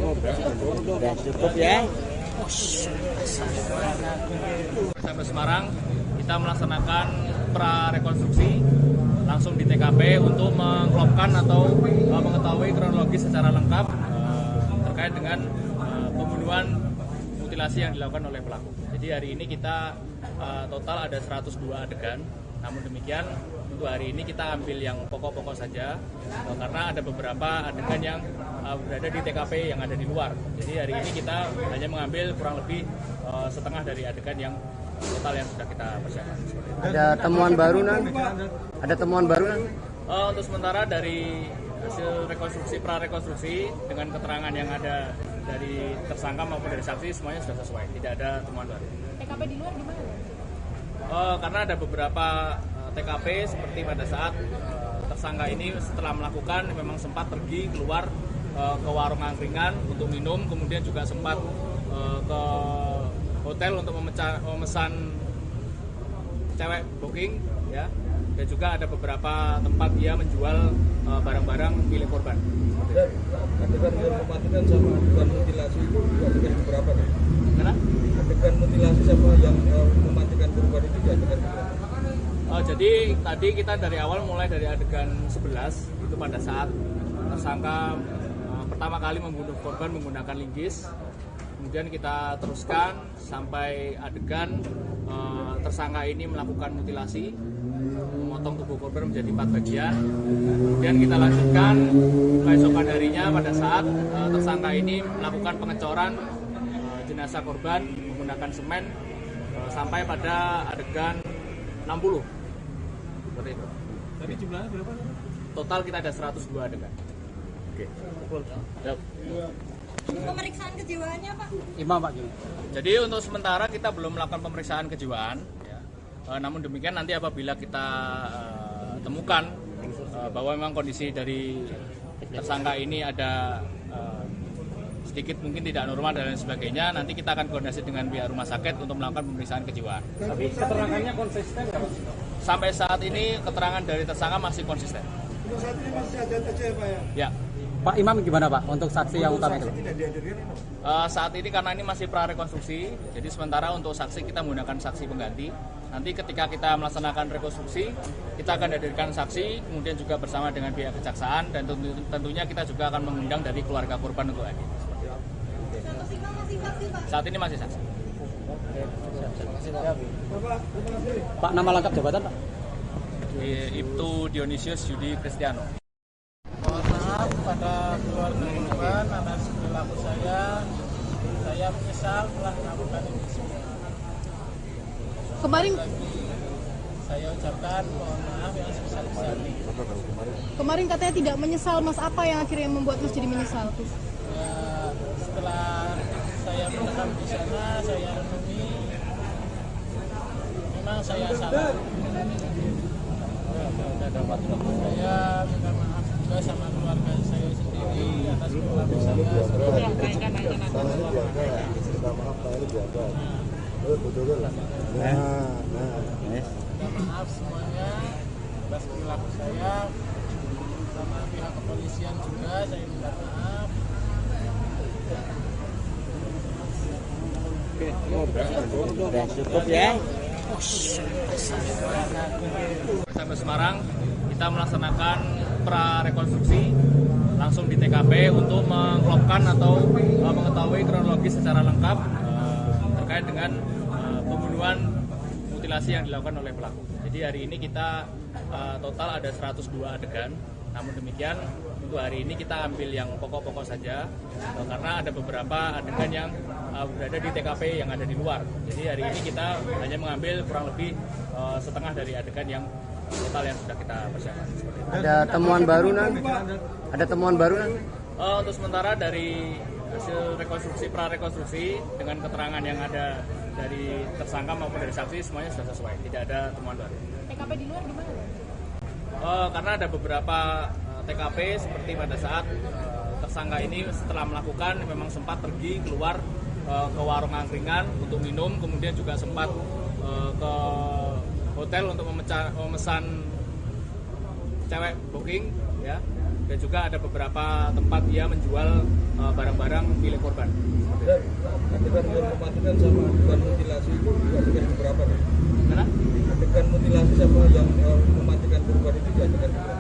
Udah cukup ya. Sampai Semarang, kita melaksanakan pra-rekonstruksi langsung di TKP untuk mengklopkan atau mengetahui kronologis secara lengkap terkait dengan pembunuhan mutilasi yang dilakukan oleh pelaku. Jadi hari ini kita total ada 102 adegan. Namun demikian untuk hari ini kita ambil yang pokok-pokok saja karena ada beberapa adegan yang berada di TKP yang ada di luar. Jadi hari ini kita hanya mengambil kurang lebih setengah dari adegan yang total yang sudah kita persiapkan. Ada temuan baru nan? Ada temuan baru nan? Untuk sementara dari hasil rekonstruksi pra-rekonstruksi dengan keterangan yang ada dari tersangka maupun dari saksi semuanya sudah sesuai, tidak ada temuan baru. TKP di luar gimana? Karena ada beberapa TKP seperti pada saat tersangka ini setelah melakukan memang sempat pergi keluar ke warung angkringan untuk minum, kemudian juga sempat ke hotel untuk memesan cewek booking, ya, dan juga ada beberapa tempat dia menjual barang-barang milik korban. Adegan yang mematikan sama adegan mutilasi itu adegan berapa nih? Karena adegan mutilasi sama yang mematikan korban itu adegan berapa? Jadi tadi kita dari awal mulai dari adegan 11 itu pada saat tersangka pertama kali membunuh korban menggunakan linggis. Kemudian kita teruskan sampai adegan tersangka ini melakukan mutilasi, memotong tubuh korban menjadi 4 bagian. Kemudian kita lanjutkan keesokan harinya pada saat tersangka ini melakukan pengecoran jenazah korban menggunakan semen sampai pada adegan 60. Seperti itu. Tadi jumlahnya berapa? Total kita ada 102 adegan. Oke. Yep. Pemeriksaan kejiwaannya, Pak? Imam Pak. Jadi untuk sementara kita belum melakukan pemeriksaan kejiwaan, ya. Namun demikian nanti apabila kita temukan bahwa memang kondisi dari tersangka ini ada sedikit mungkin tidak normal dan lain sebagainya, nanti kita akan koordinasi dengan pihak rumah sakit untuk melakukan pemeriksaan kejiwaan. Tapi keterangannya konsisten nggak? Sampai saat ini keterangan dari tersangka masih konsisten. Untuk saat ini masih ada aja ya Pak ya? Ya. Pak Imam gimana Pak untuk saksi yang utama itu? Tidak dihadirkan. Saat ini karena ini masih pra-rekonstruksi, jadi sementara untuk saksi kita menggunakan saksi pengganti. Nanti ketika kita melaksanakan rekonstruksi, kita akan hadirkan saksi, kemudian juga bersama dengan pihak kejaksaan, dan tentunya kita juga akan mengundang dari keluarga korban untuk hadir. Saat ini masih saksi. Pak, nama lengkap jabatan Pak? Ibtu Dionysius Yudi Kristiano. Mohon maaf pada keluarga korban atas perilaku saya menyesal telah melakukan ini semua. Kemarin Saya ucapkan mohon maaf yang sebesar-besarnya. kemarin katanya tidak menyesal, Mas. Apa yang akhirnya membuat Mas jadi menyesal? Ya, setelah saya menetap di sana, saya renungi, memang saya salah. Saya minta maaf juga sama keluarga saya sendiri atas perilaku saya. Minta maaf semuanya atas perilaku saya, sama pihak kepolisian juga saya minta maaf. Udah cukup ya. Sampai Semarang, kita melaksanakan pra-rekonstruksi langsung di TKP untuk mengklopkan atau mengetahui kronologis secara lengkap terkait dengan pembunuhan mutilasi yang dilakukan oleh pelaku. Jadi hari ini kita total ada 102 adegan. Namun demikian untuk hari ini kita ambil yang pokok-pokok saja karena ada beberapa adegan yang berada di TKP yang ada di luar. Jadi hari ini kita hanya mengambil kurang lebih setengah dari adegan yang total yang sudah kita persiapkan. Ada temuan baru nan? Ada temuan baru nan? Untuk sementara dari hasil rekonstruksi pra-rekonstruksi dengan keterangan yang ada dari tersangka maupun dari saksi semuanya sudah sesuai, tidak ada temuan baru. TKP di luar gimana? Karena ada beberapa TKP seperti pada saat tersangka ini setelah melakukan memang sempat pergi keluar ke warung angkringan untuk minum, kemudian juga sempat ke hotel untuk memesan cewek booking, ya, dan juga ada beberapa tempat dia menjual barang-barang milik korban. Dan adegan mematikan sama adegan mutilasi itu adegan berapa nih? Mana? Adegan mutilasi sama yang mematikan korban itu adegan berapa?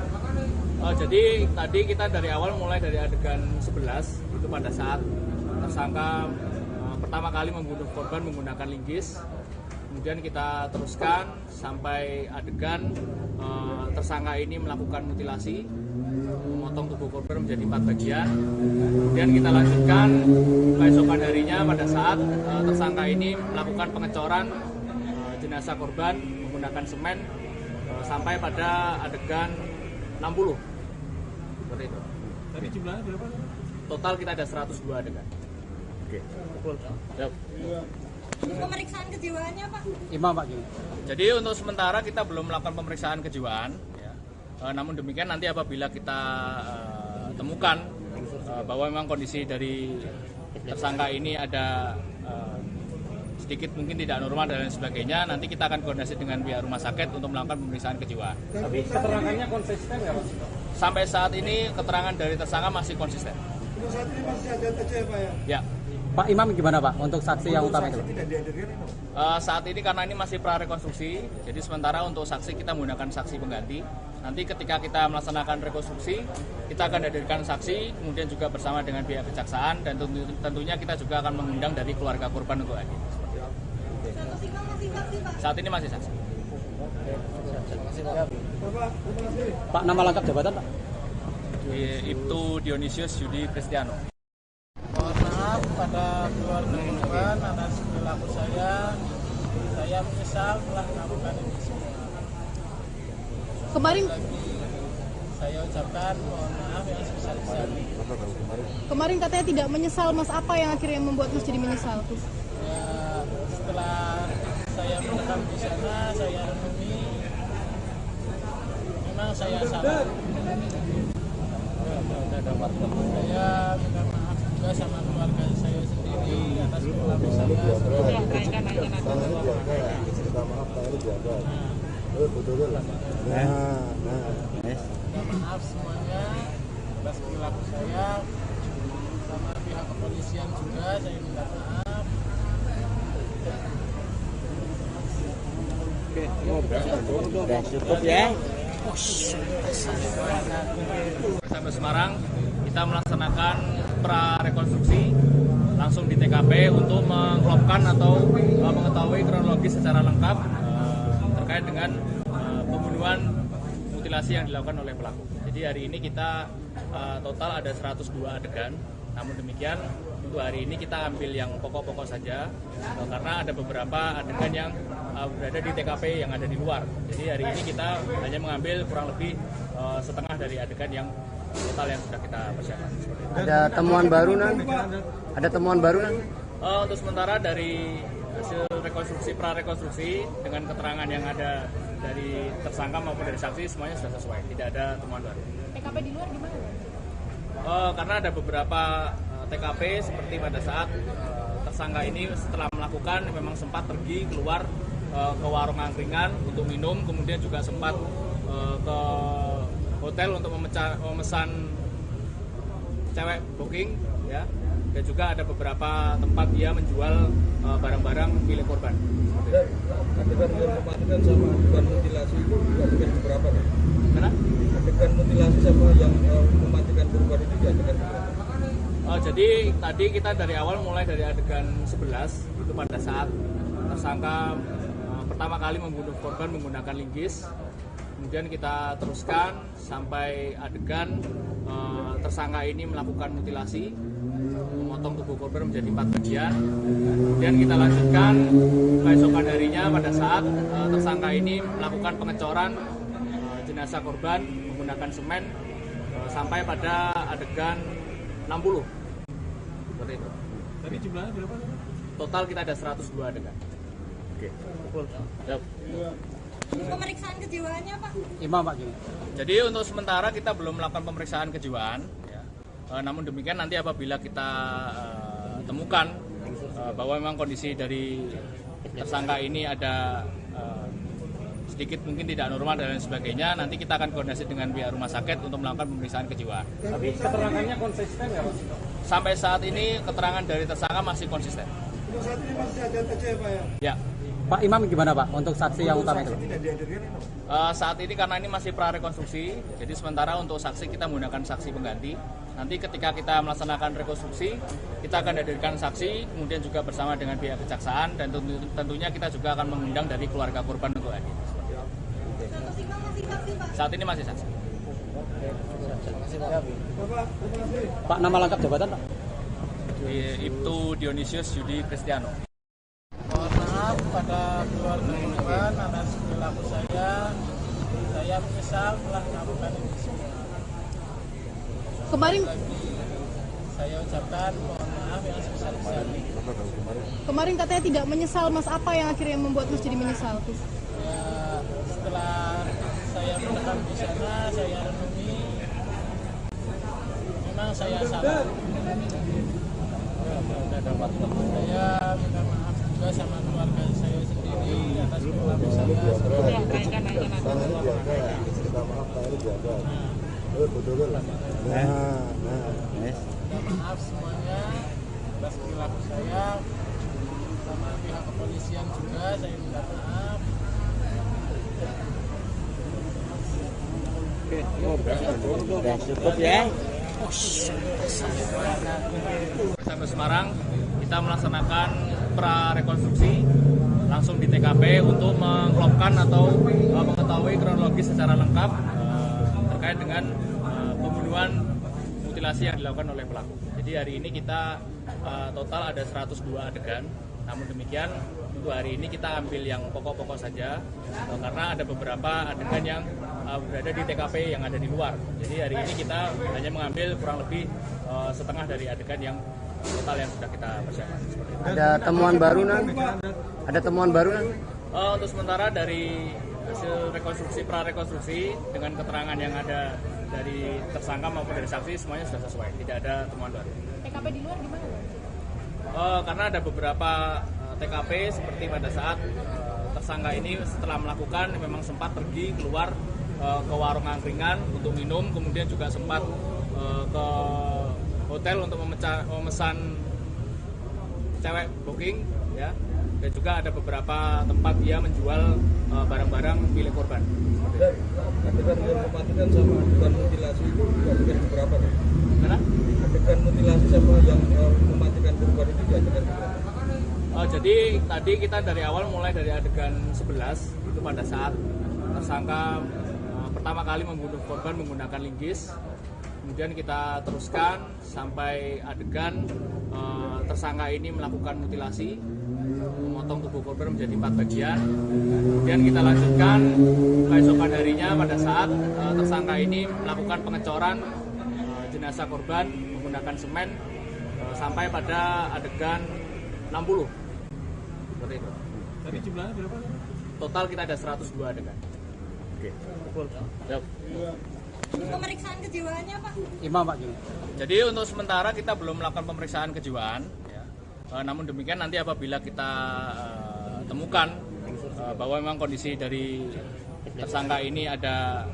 Jadi tadi kita dari awal mulai dari adegan 11 itu pada saat tersangka pertama kali membunuh korban menggunakan linggis. Kemudian kita teruskan sampai adegan tersangka ini melakukan mutilasi, memotong tubuh korban menjadi 4 bagian. Kemudian kita lanjutkan keesokan harinya pada saat tersangka ini melakukan pengecoran jenazah korban menggunakan semen sampai pada adegan 60. Seperti itu. Tadi jumlahnya berapa? Total kita ada 102 adegan. Oke. Yap. Pemeriksaan kejiwaannya Pak? Imam Pak gini. Jadi untuk sementara kita belum melakukan pemeriksaan kejiwaan, ya. Namun demikian nanti apabila kita temukan bahwa memang kondisi dari tersangka ini ada sedikit mungkin tidak normal dan lain sebagainya, nanti kita akan koordinasi dengan pihak rumah sakit untuk melakukan pemeriksaan kejiwaan. Tapi keterangannya konsisten nggak Pak? Sampai saat ini keterangan dari tersangka masih konsisten. Untuk saat ini masih ada aja ya Pak ya? Ya. Pak Imam gimana Pak untuk saksi yang utama itu? Tidak dihadirkan itu? Saat ini karena ini masih prarekonstruksi, jadi sementara untuk saksi kita menggunakan saksi pengganti. Nanti ketika kita melaksanakan rekonstruksi, kita akan hadirkan saksi, kemudian juga bersama dengan pihak kejaksaan, dan tentunya kita juga akan mengundang dari keluarga korban untuk hadir. Saat ini masih saksi. Pak, nama lengkap jabatan Pak? Ibtu Dionysius Yudi Kristiano. Mohon maaf pada keluarga korban atas perilaku saya. Saya menyesal telah melakukan ini semua. Kemarin Saya ucapkan mohon maaf yang sebesar-besarnya. kemarin katanya tidak menyesal Mas, apa yang akhirnya membuat Mas jadi menyesal? Ya, setelah saya menetap di sana, saya renungi, memang saya salah. Saya minta maaf juga sama keluarga saya sendiri atas perilaku saya. Minta maaf semuanya atas perilaku saya, sama pihak kepolisian juga saya minta maaf. Cukup ya. Sampai Semarang, kita melaksanakan prarekonstruksi langsung di TKP untuk mengelopkan atau mengetahui kronologis secara lengkap terkait dengan pembunuhan mutilasi yang dilakukan oleh pelaku. Jadi hari ini kita total ada 102 adegan. Namun demikian untuk hari ini kita ambil yang pokok-pokok saja karena ada beberapa adegan yang berada di TKP yang ada di luar. Jadi hari ini kita hanya mengambil kurang lebih setengah dari adegan yang total yang sudah kita persiapkan. Ada temuan baru nan? Ada temuan baru nan? Untuk sementara dari hasil rekonstruksi prarekonstruksi dengan keterangan yang ada dari tersangka maupun dari saksi semuanya sudah sesuai, tidak ada temuan baru. TKP di luar gimana? Karena ada beberapa TKP seperti pada saat tersangka ini setelah melakukan memang sempat pergi keluar ke warung angkringan untuk minum, kemudian juga sempat ke hotel untuk memesan cewek booking, ya, dan juga ada beberapa tempat dia menjual barang-barang milik korban. Dan adegan mematikan sama adegan mutilasi itu adegan berapa nih? Mana? Adegan mutilasi sama yang mematikan korban itu adegan berapa? Jadi tadi kita dari awal mulai dari adegan 11 itu pada saat tersangka pertama kali membunuh korban menggunakan linggis. Kemudian kita teruskan sampai adegan tersangka ini melakukan mutilasi, memotong tubuh korban menjadi 4 bagian. Kemudian kita lanjutkan keesokan harinya pada saat tersangka ini melakukan pengecoran jenazah korban menggunakan semen sampai pada adegan 60. Seperti itu. Tadi jumlahnya berapa? Total kita ada 102 adegan. Oke. Yap. Pemeriksaan kejiwaannya Pak? Imam Pak gini. Jadi untuk sementara kita belum melakukan pemeriksaan kejiwaan, ya. Namun demikian nanti apabila kita temukan bahwa memang kondisi dari tersangka ini ada sedikit mungkin tidak normal dan lain sebagainya, nanti kita akan koordinasi dengan pihak rumah sakit untuk melakukan pemeriksaan kejiwaan. Tapi keterangannya konsisten nggak Mas? Sampai saat ini keterangan dari tersangka masih konsisten. Untuk saat ini masih ada TC Pak ya? Ya. Pak Imam gimana Pak untuk saksi yang utama itu? Tidak dihadirkan itu? Saat ini karena ini masih prarekonstruksi, jadi sementara untuk saksi kita menggunakan saksi pengganti. Nanti ketika kita melaksanakan rekonstruksi, kita akan hadirkan saksi, kemudian juga bersama dengan pihak kejaksaan, dan tentunya kita juga akan mengundang dari keluarga korban untuk hadir. Saat ini masih saksi. Pak, nama lengkap jabatan Pak? Ibtu Dionysius Yudi Kristiano. Mohon maaf pada keluarga korban atas perilaku saya. Saya menyesal telah melakukan ini semua. Kemarin Saya ucapkan mohon maaf yang sebesar-besarnya. kemarin katanya tidak menyesal, Mas. Apa yang akhirnya membuat Mas jadi menyesal? Ya, setelah saya menetap di sana, saya renungi, memang saya salah. Saya minta maaf juga sama keluarga saya sendiri atas perilaku saya. Minta maaf semuanya atas perilaku saya, sama pihak kepolisian juga saya minta maaf. Cukup ya. Sampai Semarang, kita melaksanakan prarekonstruksi langsung di TKP untuk mengklopkan atau mengetahui kronologis secara lengkap terkait dengan pembunuhan mutilasi yang dilakukan oleh pelaku. Jadi hari ini kita total ada 102 adegan. Namun demikian untuk hari ini kita ambil yang pokok-pokok saja karena ada beberapa adegan yang berada di TKP yang ada di luar. Jadi hari ini kita hanya mengambil kurang lebih setengah dari adegan yang total yang sudah kita persiapkan. Ada temuan baru Nan? Ada temuan baru Nan? Untuk sementara dari hasil rekonstruksi prarekonstruksi dengan keterangan yang ada dari tersangka maupun dari saksi semuanya sudah sesuai, tidak ada temuan baru. TKP di luar gimana? Karena ada beberapa TKP seperti pada saat tersangka ini setelah melakukan memang sempat pergi keluar ke warung angkringan untuk minum, kemudian juga sempat ke hotel untuk memesan cewek booking, ya, dan juga ada beberapa tempat dia menjual barang-barang milik korban. Dan adegan yang mematikan sama adegan mutilasi itu adegan berapa? Karena Adegan mutilasi sama yang mematikan korban itu adegan berapa? jadi tadi kita dari awal mulai dari adegan 11 itu pada saat tersangka pertama kali membunuh korban menggunakan linggis. Kemudian kita teruskan sampai adegan tersangka ini melakukan mutilasi, memotong tubuh korban menjadi 4 bagian. Kemudian kita lanjutkan keesokan harinya pada saat tersangka ini melakukan pengecoran jenazah korban menggunakan semen sampai pada adegan 60. Seperti itu. Tadi jumlahnya berapa? Total kita ada 102 adegan. Oke. Yap. Pemeriksaan kejiwaannya, Pak? Imam Pak gini. Jadi untuk sementara kita belum melakukan pemeriksaan kejiwaan, ya. Namun demikian nanti apabila kita temukan bahwa memang kondisi dari tersangka ini ada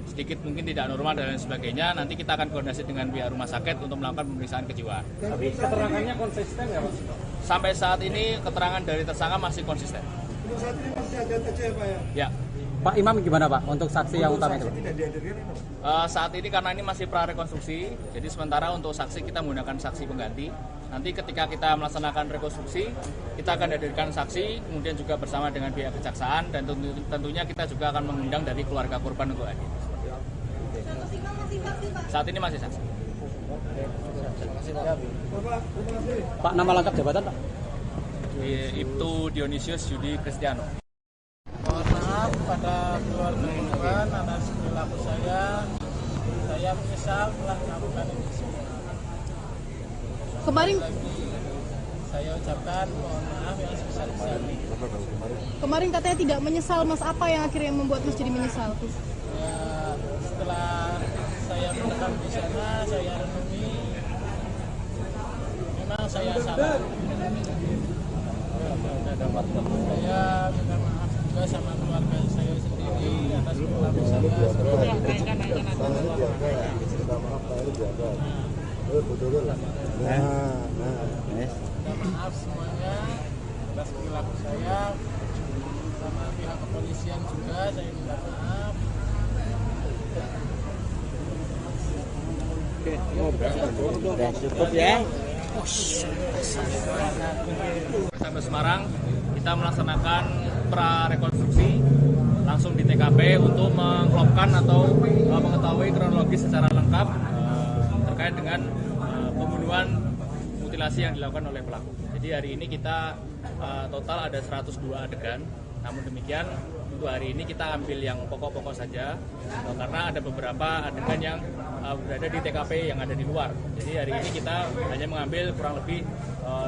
sedikit mungkin tidak normal dan lain sebagainya, nanti kita akan koordinasi dengan pihak rumah sakit untuk melakukan pemeriksaan kejiwaan. Tapi keterangannya konsisten nggak Mas? Sampai saat ini keterangan dari tersangka masih konsisten. Untuk saat ini masih ada TC Pak ya? Ya. Pak Imam gimana Pak untuk saksi yang utama itu? Tidak dihadirkan itu? Saat ini karena ini masih prarekonstruksi, jadi sementara untuk saksi kita menggunakan saksi pengganti. Nanti ketika kita melaksanakan rekonstruksi, kita akan hadirkan saksi, kemudian juga bersama dengan pihak kejaksaan, dan tentunya kita juga akan mengundang dari keluarga korban untuk hadir. Saat ini masih saksi. Pak, nama lengkap jabatan Pak? Ibtu Dionysius Yudi Kristiano. Mohon maaf pada keluarga korban atas perilaku saya. Saya menyesal telah melakukan ini semua. Kemarin Saya ucapkan mohon maaf yang sebesar-besarnya. kemarin katanya tidak menyesal, Mas. Apa yang akhirnya membuat Mas jadi menyesal? Ya, setelah saya menetap di sana, saya renungi, memang saya salah. Saya minta maaf juga sama Minta maaf semuanya atas perilaku saya, sama pihak kepolisian juga saya minta maaf. Udah cukup ya. Sampai Semarang, kita melaksanakan prarekonstruksi langsung di TKP untuk mengklopkan atau mengetahui kronologis secara lengkap terkait dengan pembunuhan mutilasi yang dilakukan oleh pelaku. Jadi hari ini kita total ada 102 adegan. Namun demikian untuk hari ini kita ambil yang pokok-pokok saja karena ada beberapa adegan yang berada di TKP yang ada di luar. Jadi hari ini kita hanya mengambil kurang lebih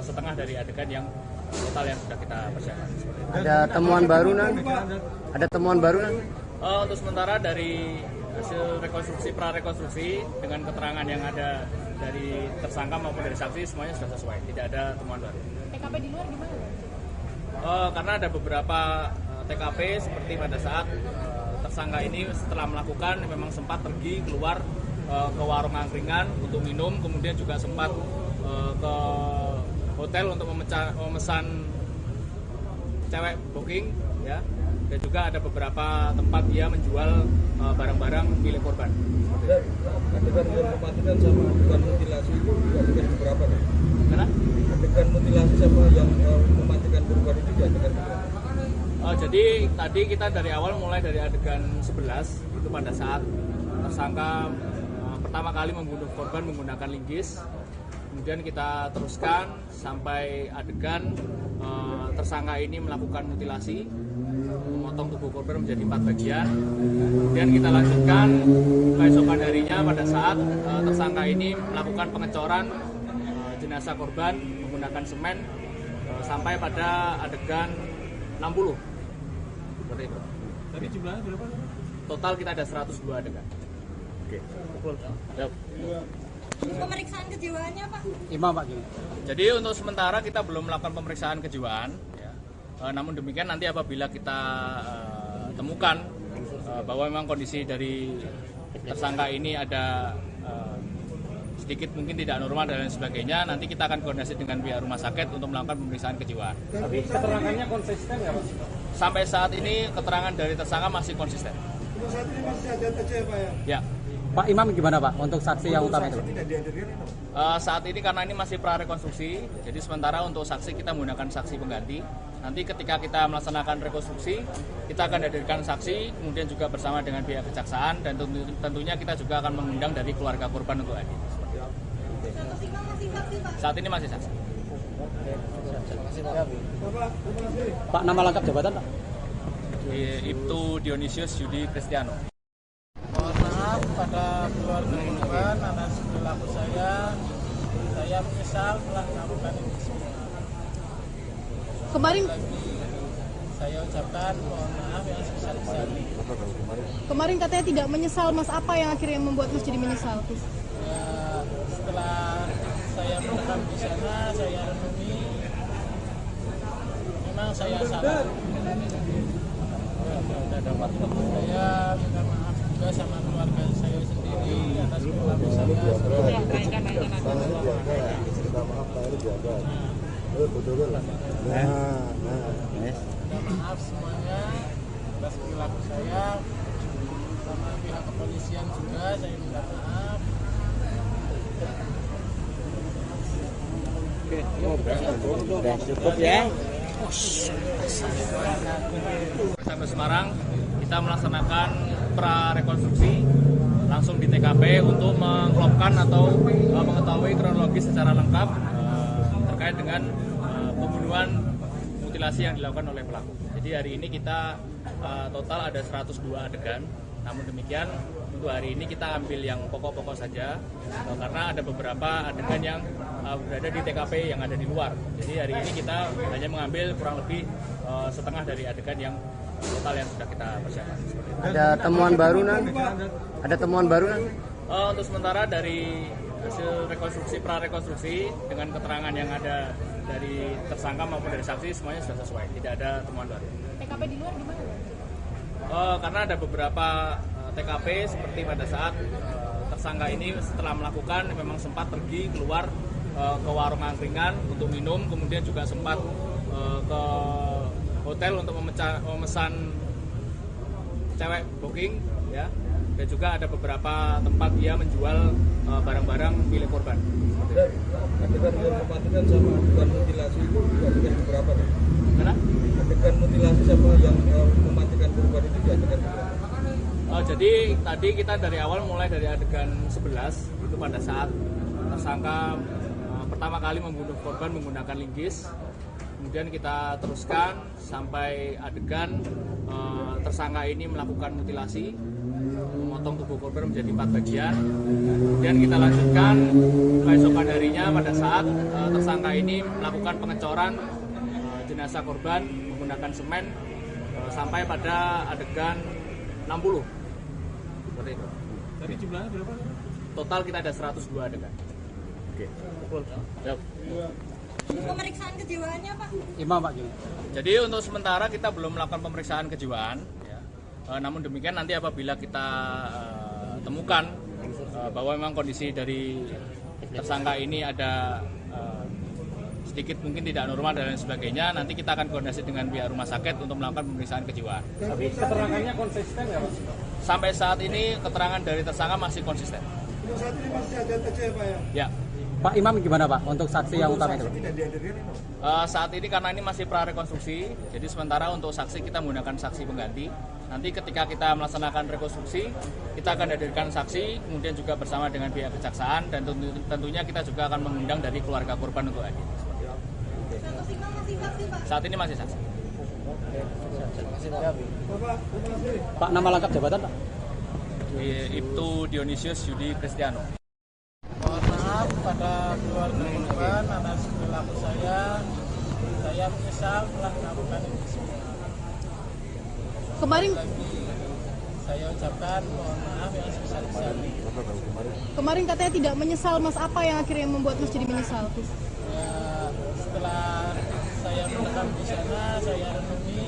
setengah dari adegan yang total yang sudah kita persiapkan. Ada temuan baru nan? Ada temuan baru nan? Untuk sementara dari hasil rekonstruksi prarekonstruksi dengan keterangan yang ada dari tersangka maupun dari saksi semuanya sudah sesuai, tidak ada temuan baru. TKP di luar gimana? Karena ada beberapa TKP seperti pada saat tersangka ini setelah melakukan memang sempat pergi keluar ke warung angkringan untuk minum, kemudian juga sempat ke hotel untuk memesan cewek booking, ya, dan juga ada beberapa tempat dia menjual barang-barang milik korban. Dan adegan yang mematikan sama adegan mutilasi itu juga adegan berapa nih? Karena Adegan mutilasi sama yang mematikan korban itu juga adegan berapa? jadi tadi kita dari awal mulai dari adegan 11 itu pada saat tersangka pertama kali membunuh korban menggunakan linggis. Kemudian kita teruskan sampai adegan tersangka ini melakukan mutilasi, memotong tubuh korban menjadi 4 bagian. Kemudian kita lanjutkan keesokan harinya pada saat tersangka ini melakukan pengecoran jenazah korban menggunakan semen sampai pada adegan 60. Seperti itu. Tadi jumlahnya berapa? Total kita ada 102 adegan. Oke. Pemeriksaan kejiwaannya Pak? Jadi untuk sementara kita belum melakukan pemeriksaan kejiwaan, ya. Namun demikian nanti apabila kita temukan bahwa memang kondisi dari tersangka ini ada sedikit mungkin tidak normal dan lain sebagainya, nanti kita akan koordinasi dengan pihak rumah sakit untuk melakukan pemeriksaan kejiwaan. Tapi keterangannya konsisten nggak Mas? Sampai saat ini keterangan dari tersangka masih konsisten. Untuk saat ini masih ada aja ya Pak ya? Ya. Pak Imam gimana Pak untuk saksi yang utama itu? Tidak dihadirkan itu? Saat ini karena ini masih prarekonstruksi, jadi sementara untuk saksi kita menggunakan saksi pengganti. Nanti ketika kita melaksanakan rekonstruksi, kita akan hadirkan saksi, kemudian juga bersama dengan pihak kejaksaan, dan tentunya kita juga akan mengundang dari keluarga korban untuk hadir. Saat ini masih saksi. Pak, nama lengkap jabatan Pak? Ibtu Dionysius Yudi Kristiano. Mohon maaf pada keluarga korban atas perilaku saya. Saya menyesal telah melakukan ini semua. Kemarin Saya ucapkan mohon maaf yang sebesar-besarnya. kemarin katanya tidak menyesal, Mas. Apa yang akhirnya membuat Mas jadi menyesal? Ya, setelah saya merekam di sana, saya renungi, memang saya salah. Saya minta maaf juga sama keluarga saya sendiri atas perilaku saya. Minta maaf semuanya atas perilaku saya, sama pihak kepolisian juga saya minta maaf. Udah cukup ya. Sampai Semarang, kita melaksanakan prarekonstruksi langsung di TKP untuk mengklopkan atau mengetahui kronologis secara lengkap terkait dengan pembunuhan mutilasi yang dilakukan oleh pelaku. Jadi hari ini kita total ada 102 adegan. Namun demikian untuk hari ini kita ambil yang pokok-pokok saja karena ada beberapa adegan yang berada di TKP yang ada di luar. Jadi hari ini kita hanya mengambil kurang lebih setengah dari adegan yang total yang sudah kita persiapkan. Ada temuan baru nan? Ada temuan baru nan? Untuk sementara dari hasil rekonstruksi prarekonstruksi dengan keterangan yang ada dari tersangka maupun dari saksi semuanya sudah sesuai, tidak ada temuan baru. TKP di luar gimana? Karena ada beberapa TKP seperti pada saat tersangka ini setelah melakukan memang sempat pergi keluar ke warung angkringan untuk minum, kemudian juga sempat ke hotel untuk memesan cewek booking, ya. Dan juga ada beberapa tempat dia menjual barang-barang milik korban. Dan adegan yang mematikan sama adegan mutilasi itu juga adegan berapa nih? Mana? Adegan mutilasi sama yang mematikan korban itu juga adegan berapa? Jadi tadi kita dari awal mulai dari adegan 11 itu pada saat tersangka pertama kali membunuh korban menggunakan linggis. Kemudian kita teruskan sampai adegan tersangka ini melakukan mutilasi, memotong tubuh korban menjadi 4 bagian. Kemudian kita lanjutkan keesokan harinya pada saat tersangka ini melakukan pengecoran jenazah korban menggunakan semen sampai pada adegan 60. Seperti itu. Tadi jumlahnya berapa? Total kita ada 102 adegan. Oke. Yap. Pemeriksaan kejiwaannya, Pak? Imam Pak gimana? Jadi untuk sementara kita belum melakukan pemeriksaan kejiwaan, ya. Namun demikian nanti apabila kita temukan bahwa memang kondisi dari tersangka ini ada sedikit mungkin tidak normal dan lain sebagainya, nanti kita akan koordinasi dengan pihak rumah sakit untuk melakukan pemeriksaan kejiwaan. Tapi keterangannya konsisten ya Pak? Sampai saat ini keterangan dari tersangka masih konsisten. Untuk saat ini masih ada TC Pak ya? Ya. Pak Imam gimana Pak untuk saksi yang utama itu? Tidak dihadirkan itu? Saat ini karena ini masih prarekonstruksi, jadi sementara untuk saksi kita menggunakan saksi pengganti. Nanti ketika kita melaksanakan rekonstruksi, kita akan hadirkan saksi, kemudian juga bersama dengan pihak kejaksaan, dan tentunya kita juga akan mengundang dari keluarga korban untuk hadir. Saat ini masih saksi. Pak, nama lengkap jabatan Pak? Ibtu Dionysius Yudi Kristiano. Mohon maaf pada keluarga korban atas perilaku saya menyesal telah melakukan ini semua. Kemarin Saya ucapkan mohon maaf yang sebesar-besarnya. kemarin katanya tidak menyesal, Mas. Apa yang akhirnya membuat Mas jadi menyesal? Ya, setelah saya menetap di sana, saya renungi,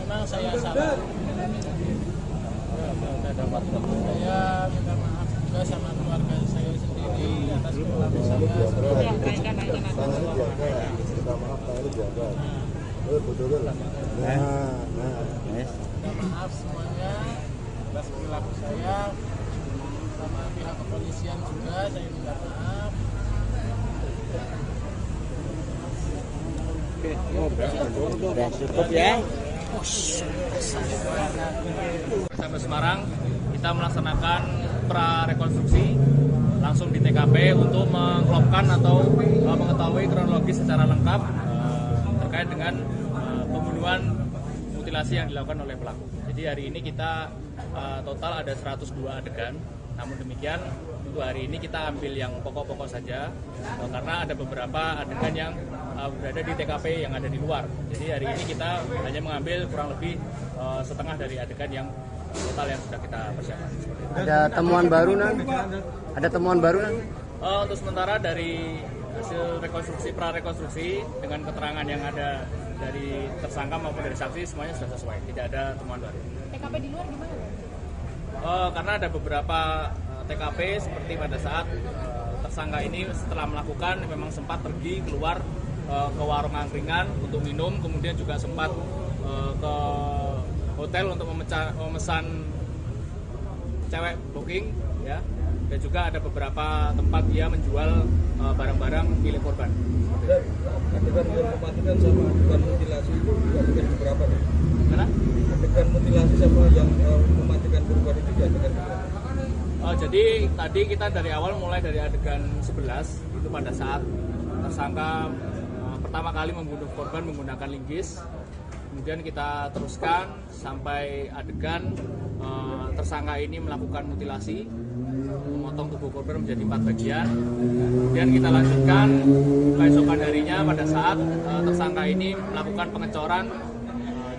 memang saya salah. Saya minta maaf juga sama keluarga saya sendiri atas perilaku saya. Minta maaf semuanya atas perilaku saya, sama pihak kepolisian juga saya minta maaf. Cukup ya. Sampai Semarang, kita melaksanakan prarekonstruksi langsung di TKP untuk mengklopkan atau mengetahui kronologis secara lengkap terkait dengan pembunuhan mutilasi yang dilakukan oleh pelaku. Jadi hari ini kita total ada 102 adegan. Namun demikian untuk hari ini kita ambil yang pokok-pokok saja karena ada beberapa adegan yang berada di TKP yang ada di luar. Jadi hari ini kita hanya mengambil kurang lebih setengah dari adegan yang total yang sudah kita persiapkan. Ada temuan baru nan? Ada temuan baru nan? Untuk sementara dari hasil rekonstruksi prarekonstruksi dengan keterangan yang ada dari tersangka maupun dari saksi semuanya sudah sesuai, tidak ada temuan baru. TKP di luar gimana? Karena ada beberapa TKP seperti pada saat tersangka ini setelah melakukan memang sempat pergi keluar ke warung angkringan untuk minum, kemudian juga sempat ke hotel untuk memesan cewek booking, ya. Dan juga ada beberapa tempat dia menjual barang-barang milik korban. Dan adegan yang mematikan sama adegan mutilasi itu juga adegan berapa nih? Mana? Adegan mutilasi sama yang mematikan korban itu juga adegan berapa? Jadi tadi kita dari awal mulai dari adegan 11 itu pada saat tersangka pertama kali membunuh korban menggunakan linggis. Kemudian kita teruskan sampai adegan tersangka ini melakukan mutilasi, memotong tubuh korban menjadi 4 bagian. Kemudian kita lanjutkan keesokan harinya pada saat tersangka ini melakukan pengecoran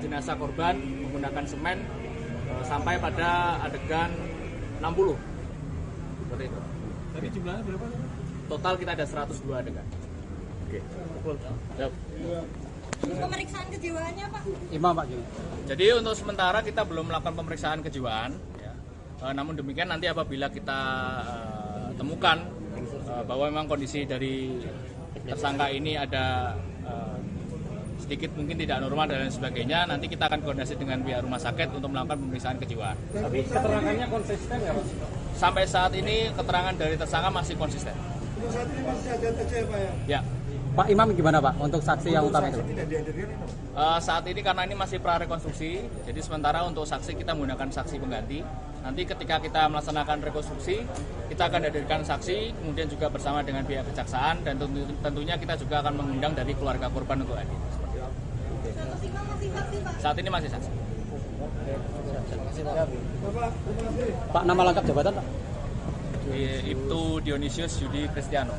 jenazah korban menggunakan semen sampai pada adegan 60. Seperti itu. Tadi jumlahnya berapa? Total kita ada 102 adegan. Oke. Yap. Pemeriksaan kejiwaannya, Pak? Imam Pak gimana? Jadi untuk sementara kita belum melakukan pemeriksaan kejiwaan, ya. Namun demikian nanti apabila kita temukan bahwa memang kondisi dari tersangka ini ada sedikit mungkin tidak normal dan lain sebagainya, nanti kita akan koordinasi dengan pihak rumah sakit untuk melakukan pemeriksaan kejiwaan. Tapi keterangannya konsisten ya Pak? Sampai saat ini keterangan dari tersangka masih konsisten. Untuk saat ini masih ada saja ya Pak ya? Ya. Pak Imam gimana Pak untuk saksi yang utama itu? Tidak dihadirkan itu? Saat ini karena ini masih prarekonstruksi, jadi sementara untuk saksi kita menggunakan saksi pengganti. Nanti ketika kita melaksanakan rekonstruksi, kita akan hadirkan saksi, kemudian juga bersama dengan pihak kejaksaan, dan tentunya kita juga akan mengundang dari keluarga korban untuk hadir. Saat ini masih saksi. Pak, nama lengkap jabatan Pak? Ibtu Dionysius Yudi Kristiano.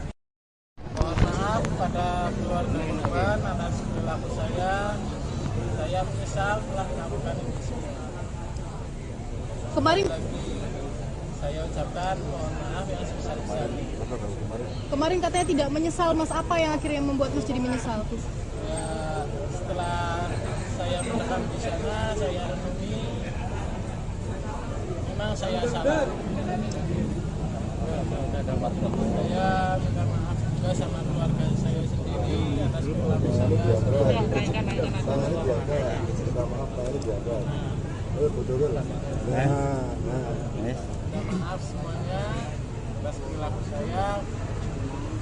Mohon maaf pada keluarga korban atas perilaku saya. Saya menyesal telah melakukan ini semua. Kemarin Saya ucapkan mohon maaf yang sebesar-besarnya. kemarin katanya tidak menyesal, Mas. Apa yang akhirnya membuat Mas jadi menyesal? Ya, setelah saya menetap di sana, saya renungi, memang saya salah. Saya minta maaf juga sama keluarga saya sendiri atas perilaku saya. Minta maaf semuanya atas perilaku saya,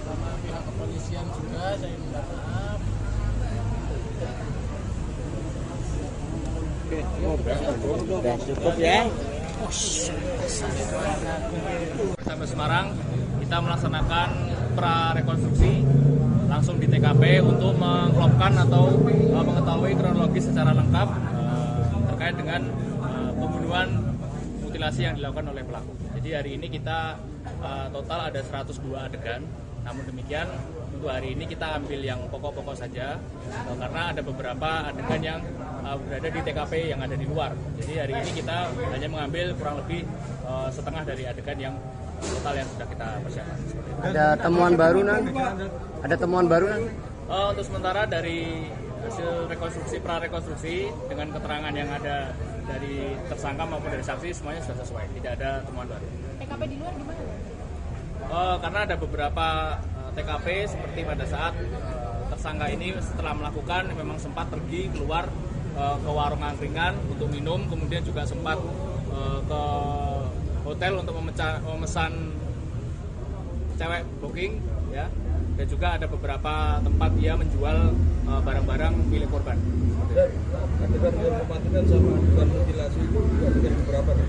sama pihak kepolisian juga saya minta maaf. Cukup ya. Bersama Semarang, kita melaksanakan prarekonstruksi langsung di TKP untuk mengklopkan atau mengetahui kronologis secara lengkap terkait dengan pembunuhan mutilasi yang dilakukan oleh pelaku. Jadi hari ini kita total ada 102 adegan. Namun demikian untuk hari ini kita ambil yang pokok-pokok saja karena ada beberapa adegan yang berada di TKP yang ada di luar. Jadi hari ini kita hanya mengambil kurang lebih setengah dari adegan yang total yang sudah kita persiapkan. Ada temuan baru Nang? Ada temuan baru Nang? Untuk sementara dari hasil rekonstruksi prarekonstruksi dengan keterangan yang ada dari tersangka maupun dari saksi semuanya sudah sesuai, tidak ada temuan baru. TKP di luar gimana? Karena ada beberapa TKP seperti pada saat tersangka ini setelah melakukan memang sempat pergi keluar ke warung angkringan untuk minum, kemudian juga sempat ke hotel untuk memesan cewek booking, ya, dan juga ada beberapa tempat dia menjual barang-barang milik korban. Dan adegan yang mematikan sama adegan mutilasi itu adegan berapa nih?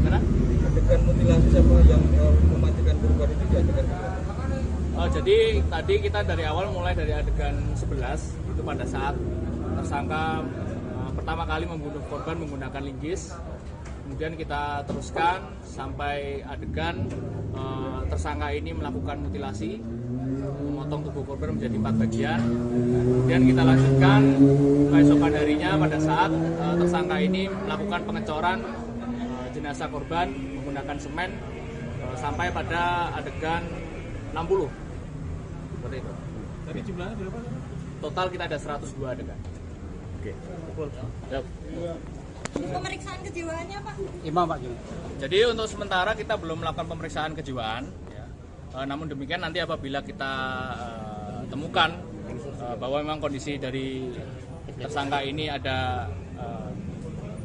Karena Adegan mutilasi sama yang mematikan korban itu di adegan berapa? jadi tadi kita dari awal mulai dari adegan 11 itu pada saat tersangka pertama kali membunuh korban menggunakan linggis. Kemudian kita teruskan sampai adegan tersangka ini melakukan mutilasi, memotong tubuh korban menjadi 4 bagian. Kemudian kita lanjutkan keesokan harinya pada saat tersangka ini melakukan pengecoran jenazah korban menggunakan semen sampai pada adegan 60. Seperti itu. Tadi jumlahnya berapa? Total kita ada 102 adegan. Oke. Yap. Pemeriksaan kejiwaannya, Pak? Imam Pak gimana? Jadi untuk sementara kita belum melakukan pemeriksaan kejiwaan, ya. Namun demikian nanti apabila kita temukan bahwa memang kondisi dari tersangka ini ada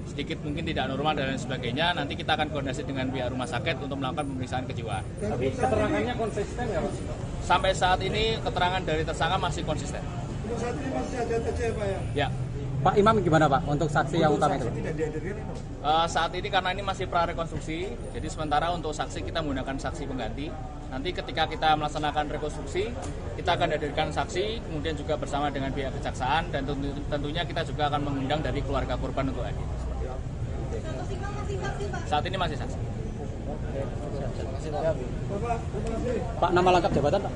sedikit mungkin tidak normal dan lain sebagainya, nanti kita akan koordinasi dengan pihak rumah sakit untuk melakukan pemeriksaan kejiwaan. Tapi keterangannya konsisten ya Pak? Sampai saat ini keterangan dari tersangka masih konsisten. Untuk saat ini masih ada saja ya Pak ya? Ya. Pak Imam gimana Pak untuk saksi yang utama itu? Tidak dihadirkan itu? Saat ini karena ini masih prarekonstruksi, jadi sementara untuk saksi kita menggunakan saksi pengganti. Nanti ketika kita melaksanakan rekonstruksi, kita akan hadirkan saksi, kemudian juga bersama dengan pihak kejaksaan, dan tentunya kita juga akan mengundang dari keluarga korban untuk hadir. Saat ini masih saksi. Pak, nama lengkap jabatan Pak?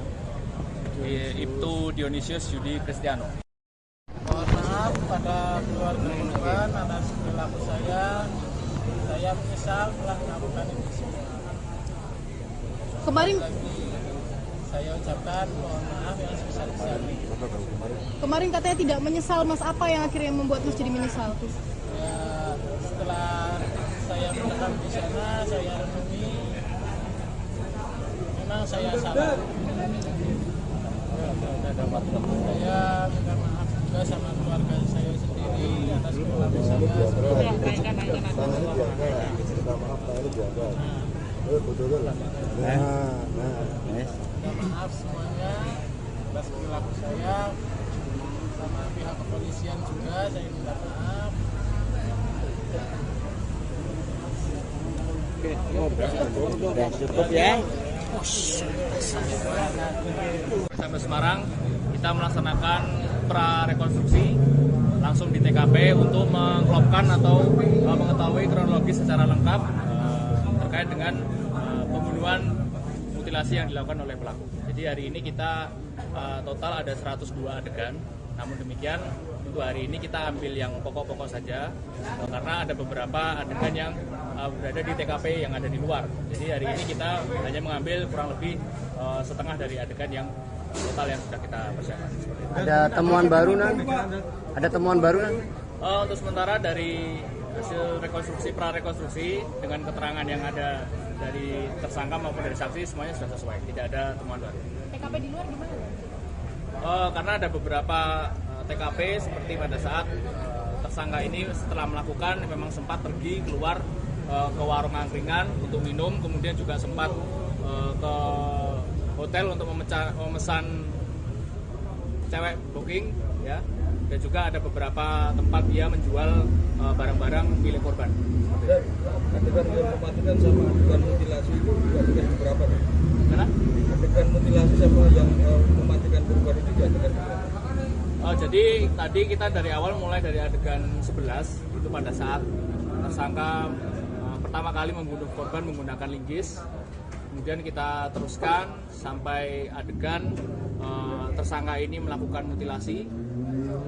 Ibtu Dionysius Yudi Kristiano. Mohon maaf pada keluarga korban atas perilaku saya. Saya menyesal telah melakukan ini semua. Kemarin Saya ucapkan mohon maaf yang sebesar-besarnya. kemarin katanya tidak menyesal, Mas. Apa yang akhirnya membuat Mas jadi menyesal? Ya, setelah saya menetap di sana, saya renungi, memang saya salah. Saya minta maaf juga sama keluarga saya sendiri atas kesalahan saya. Minta maaf semuanya atas perilaku saya, sama pihak kepolisian juga saya minta maaf. Udah cukup ya. Sampai Semarang kita melaksanakan prarekonstruksi langsung di TKP untuk mengklopkan atau mengetahui kronologis secara lengkap terkait dengan pembunuhan mutilasi yang dilakukan oleh pelaku. Jadi hari ini kita total ada 102 adegan. Namun demikian untuk hari ini kita ambil yang pokok-pokok saja karena ada beberapa adegan yang berada di TKP yang ada di luar. Jadi hari ini kita hanya mengambil kurang lebih setengah dari adegan yang total yang sudah kita persiapkan. Ada temuan baru nan? Ada temuan baru nan? Untuk sementara dari hasil rekonstruksi prarekonstruksi dengan keterangan yang ada dari tersangka maupun dari saksi semuanya sudah sesuai, tidak ada temuan baru. TKP di luar gimana? Karena ada beberapa TKP seperti pada saat tersangka ini setelah melakukan memang sempat pergi keluar ke warung angkringan untuk minum, kemudian juga sempat ke hotel untuk memesan cewek booking, ya, dan juga ada beberapa tempat dia menjual barang-barang milik korban. Dan adegan yang mematikan sama adegan mutilasi itu juga adegan beberapa nih. Karena Adegan mutilasi sama yang mematikan korban itu juga adegan beberapa. jadi tadi kita dari awal mulai dari adegan 11 itu pada saat tersangka pertama kali membunuh korban menggunakan linggis. Kemudian kita teruskan sampai adegan tersangka ini melakukan mutilasi,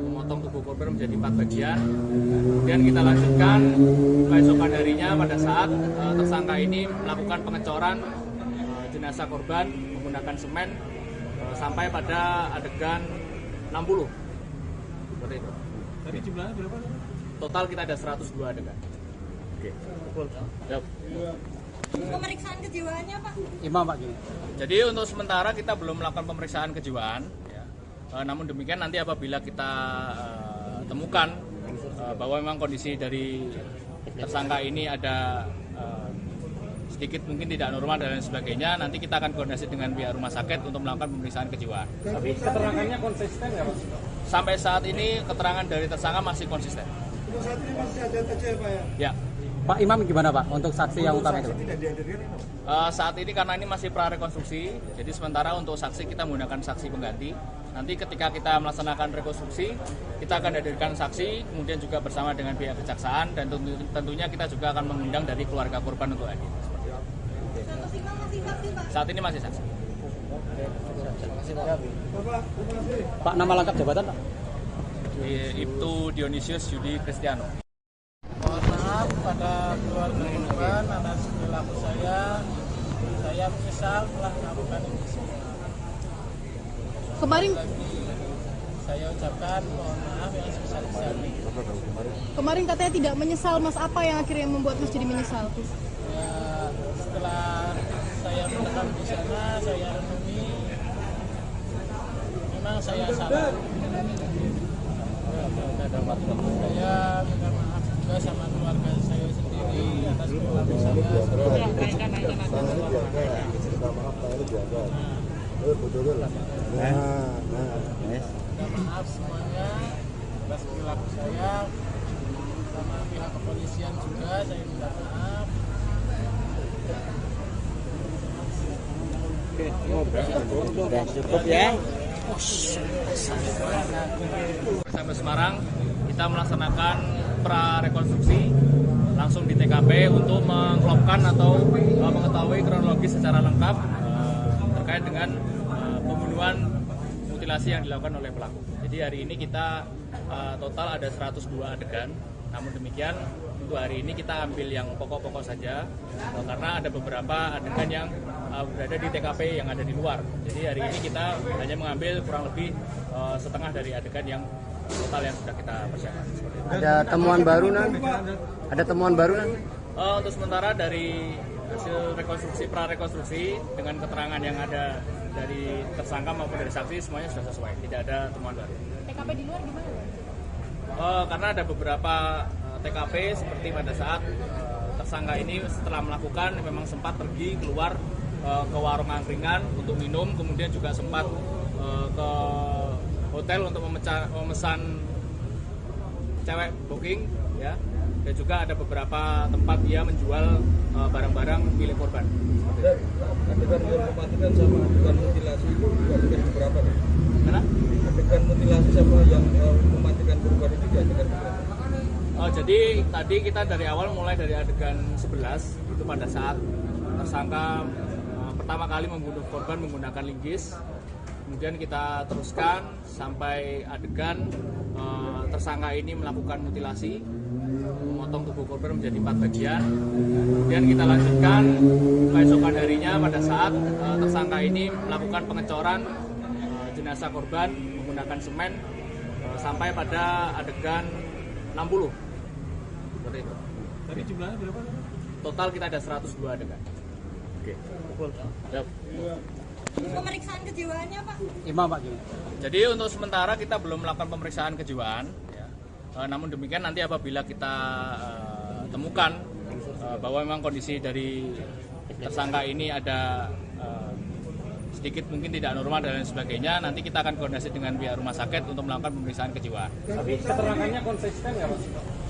memotong tubuh korban menjadi 4 bagian. Kemudian kita lanjutkan keesokan harinya pada saat tersangka ini melakukan pengecoran jenazah korban menggunakan semen sampai pada adegan 60. Seperti itu. Tadi jumlahnya berapa? Total kita ada 102 adegan. Oke. Yap. Pemeriksaan kejiwaannya Pak? Imam Pak gini. Jadi untuk sementara kita belum melakukan pemeriksaan kejiwaan, ya. Namun demikian nanti apabila kita temukan bahwa memang kondisi dari tersangka ini ada sedikit mungkin tidak normal dan lain sebagainya, nanti kita akan koordinasi dengan pihak rumah sakit untuk melakukan pemeriksaan kejiwaan. Tapi keterangannya konsisten nggak Pak? Sampai saat ini keterangan dari tersangka masih konsisten. Untuk saat ini masih ada saja ya Pak ya? Ya. Pak Imam gimana Pak untuk saksi yang utama itu? Tidak dihadirkan itu. Saat ini karena ini masih prarekonstruksi, jadi sementara untuk saksi kita menggunakan saksi pengganti. Nanti ketika kita melaksanakan rekonstruksi, kita akan hadirkan saksi, kemudian juga bersama dengan pihak kejaksaan, dan tentunya kita juga akan mengundang dari keluarga korban untuk hadir. Saat ini masih saksi. Pak nama lengkap jabatan Pak? Ibtu Dionysius Yudi Kristiano. Mohon maaf pada keluarga korban atas perilaku saya. Saya menyesal telah melakukan ini semua. Kemarin Saya ucapkan mohon maaf yang sebesar-besarnya. kemarin katanya tidak menyesal Mas, apa yang akhirnya membuat Mas jadi menyesal? Ya, setelah saya menetap di sana, saya renungi, memang saya salah. Saya minta maaf juga sama keluarga saya sendiri atas perilaku saya. Minta maaf semuanya atas perilaku saya, sama pihak kepolisian juga saya minta maaf. Udah cukup ya. Sampai Semarang kita melaksanakan prarekonstruksi langsung di TKP untuk mengklopkan atau mengetahui kronologis secara lengkap terkait dengan pembunuhan mutilasi yang dilakukan oleh pelaku. Jadi hari ini kita total ada 102 adegan. Namun demikian untuk hari ini kita ambil yang pokok-pokok saja karena ada beberapa adegan yang berada di TKP yang ada di luar. Jadi hari ini kita hanya mengambil kurang lebih setengah dari adegan yang total yang sudah kita persiapkan. Ada temuan baru nan? Ada temuan baru nan? Untuk sementara dari hasil rekonstruksi prarekonstruksi dengan keterangan yang ada dari tersangka maupun dari saksi semuanya sudah sesuai, tidak ada temuan baru. TKP di luar gimana? Karena ada beberapa TKP seperti pada saat tersangka ini setelah melakukan memang sempat pergi keluar ke warung angkringan untuk minum, kemudian juga sempat ke hotel untuk memesan cewek booking, ya. Dan juga ada beberapa tempat dia menjual barang-barang milik korban. Dan adegan yang mematikan sama adegan mutilasi itu juga adegan berapa nih? Mana? Adegan mutilasi sama yang mematikan korban itu di adegan berapa? Jadi tadi kita dari awal mulai dari adegan 11 itu pada saat tersangka pertama kali membunuh korban menggunakan linggis. Kemudian kita teruskan sampai adegan tersangka ini melakukan mutilasi, memotong tubuh korban menjadi 4 bagian. Kemudian kita lanjutkan keesokan harinya pada saat tersangka ini melakukan pengecoran jenazah korban menggunakan semen sampai pada adegan 60. Seperti itu. Tadi jumlahnya berapa? Total kita ada 102 adegan. Oke. Siap. Pemeriksaan kejiwaannya, Pak? Imam Pak gini. Jadi untuk sementara kita belum melakukan pemeriksaan kejiwaan, ya. Namun demikian nanti apabila kita temukan bahwa memang kondisi dari tersangka ini ada sedikit mungkin tidak normal dan lain sebagainya, nanti kita akan koordinasi dengan pihak rumah sakit untuk melakukan pemeriksaan kejiwaan. Tapi keterangannya konsisten nggak Pak?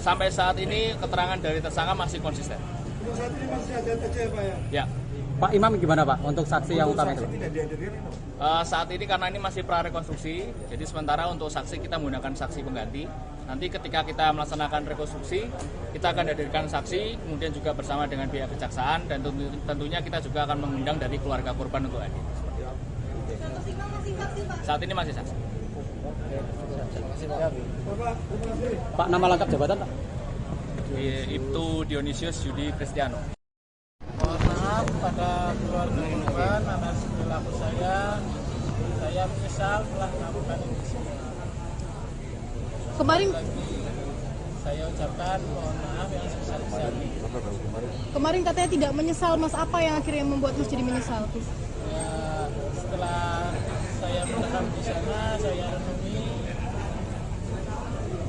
Sampai saat ini keterangan dari tersangka masih konsisten. Untuk saat ini masih ada TC Pak ya? Ya. Pak Imam gimana Pak untuk saksi yang utama itu? Tidak dihadiri. Saat ini karena ini masih prarekonstruksi, jadi sementara untuk saksi kita menggunakan saksi pengganti. Nanti ketika kita melaksanakan rekonstruksi, kita akan hadirkan saksi, kemudian juga bersama dengan pihak kejaksaan, dan tentunya kita juga akan mengundang dari keluarga korban untuk hadir. Saat ini masih saksi. Pak nama lengkap jabatan Pak? Ibtu Dionysius Yudi Kristiano. Mohon maaf pada keluarga korban atas perilaku saya. Saya menyesal telah melakukan ini semua. Kemarin Saya ucapkan mohon maaf yang sebesar-besarnya. kemarin katanya tidak menyesal, Mas. Apa yang akhirnya membuat Mas jadi menyesal? Ya, setelah saya menetap di sana, saya renungi,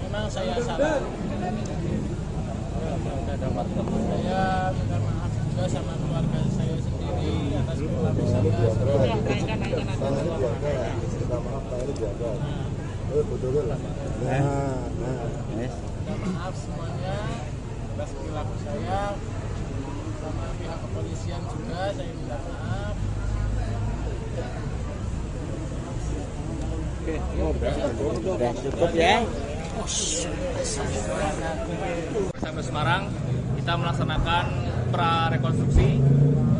memang saya salah. Saya minta maaf juga sama keluarga saya sendiri atas perilaku saya. Minta maaf semuanya atas perilaku saya, sama pihak kepolisian juga saya minta maaf. Cukup ya. Sampai Semarang kita melaksanakan prarekonstruksi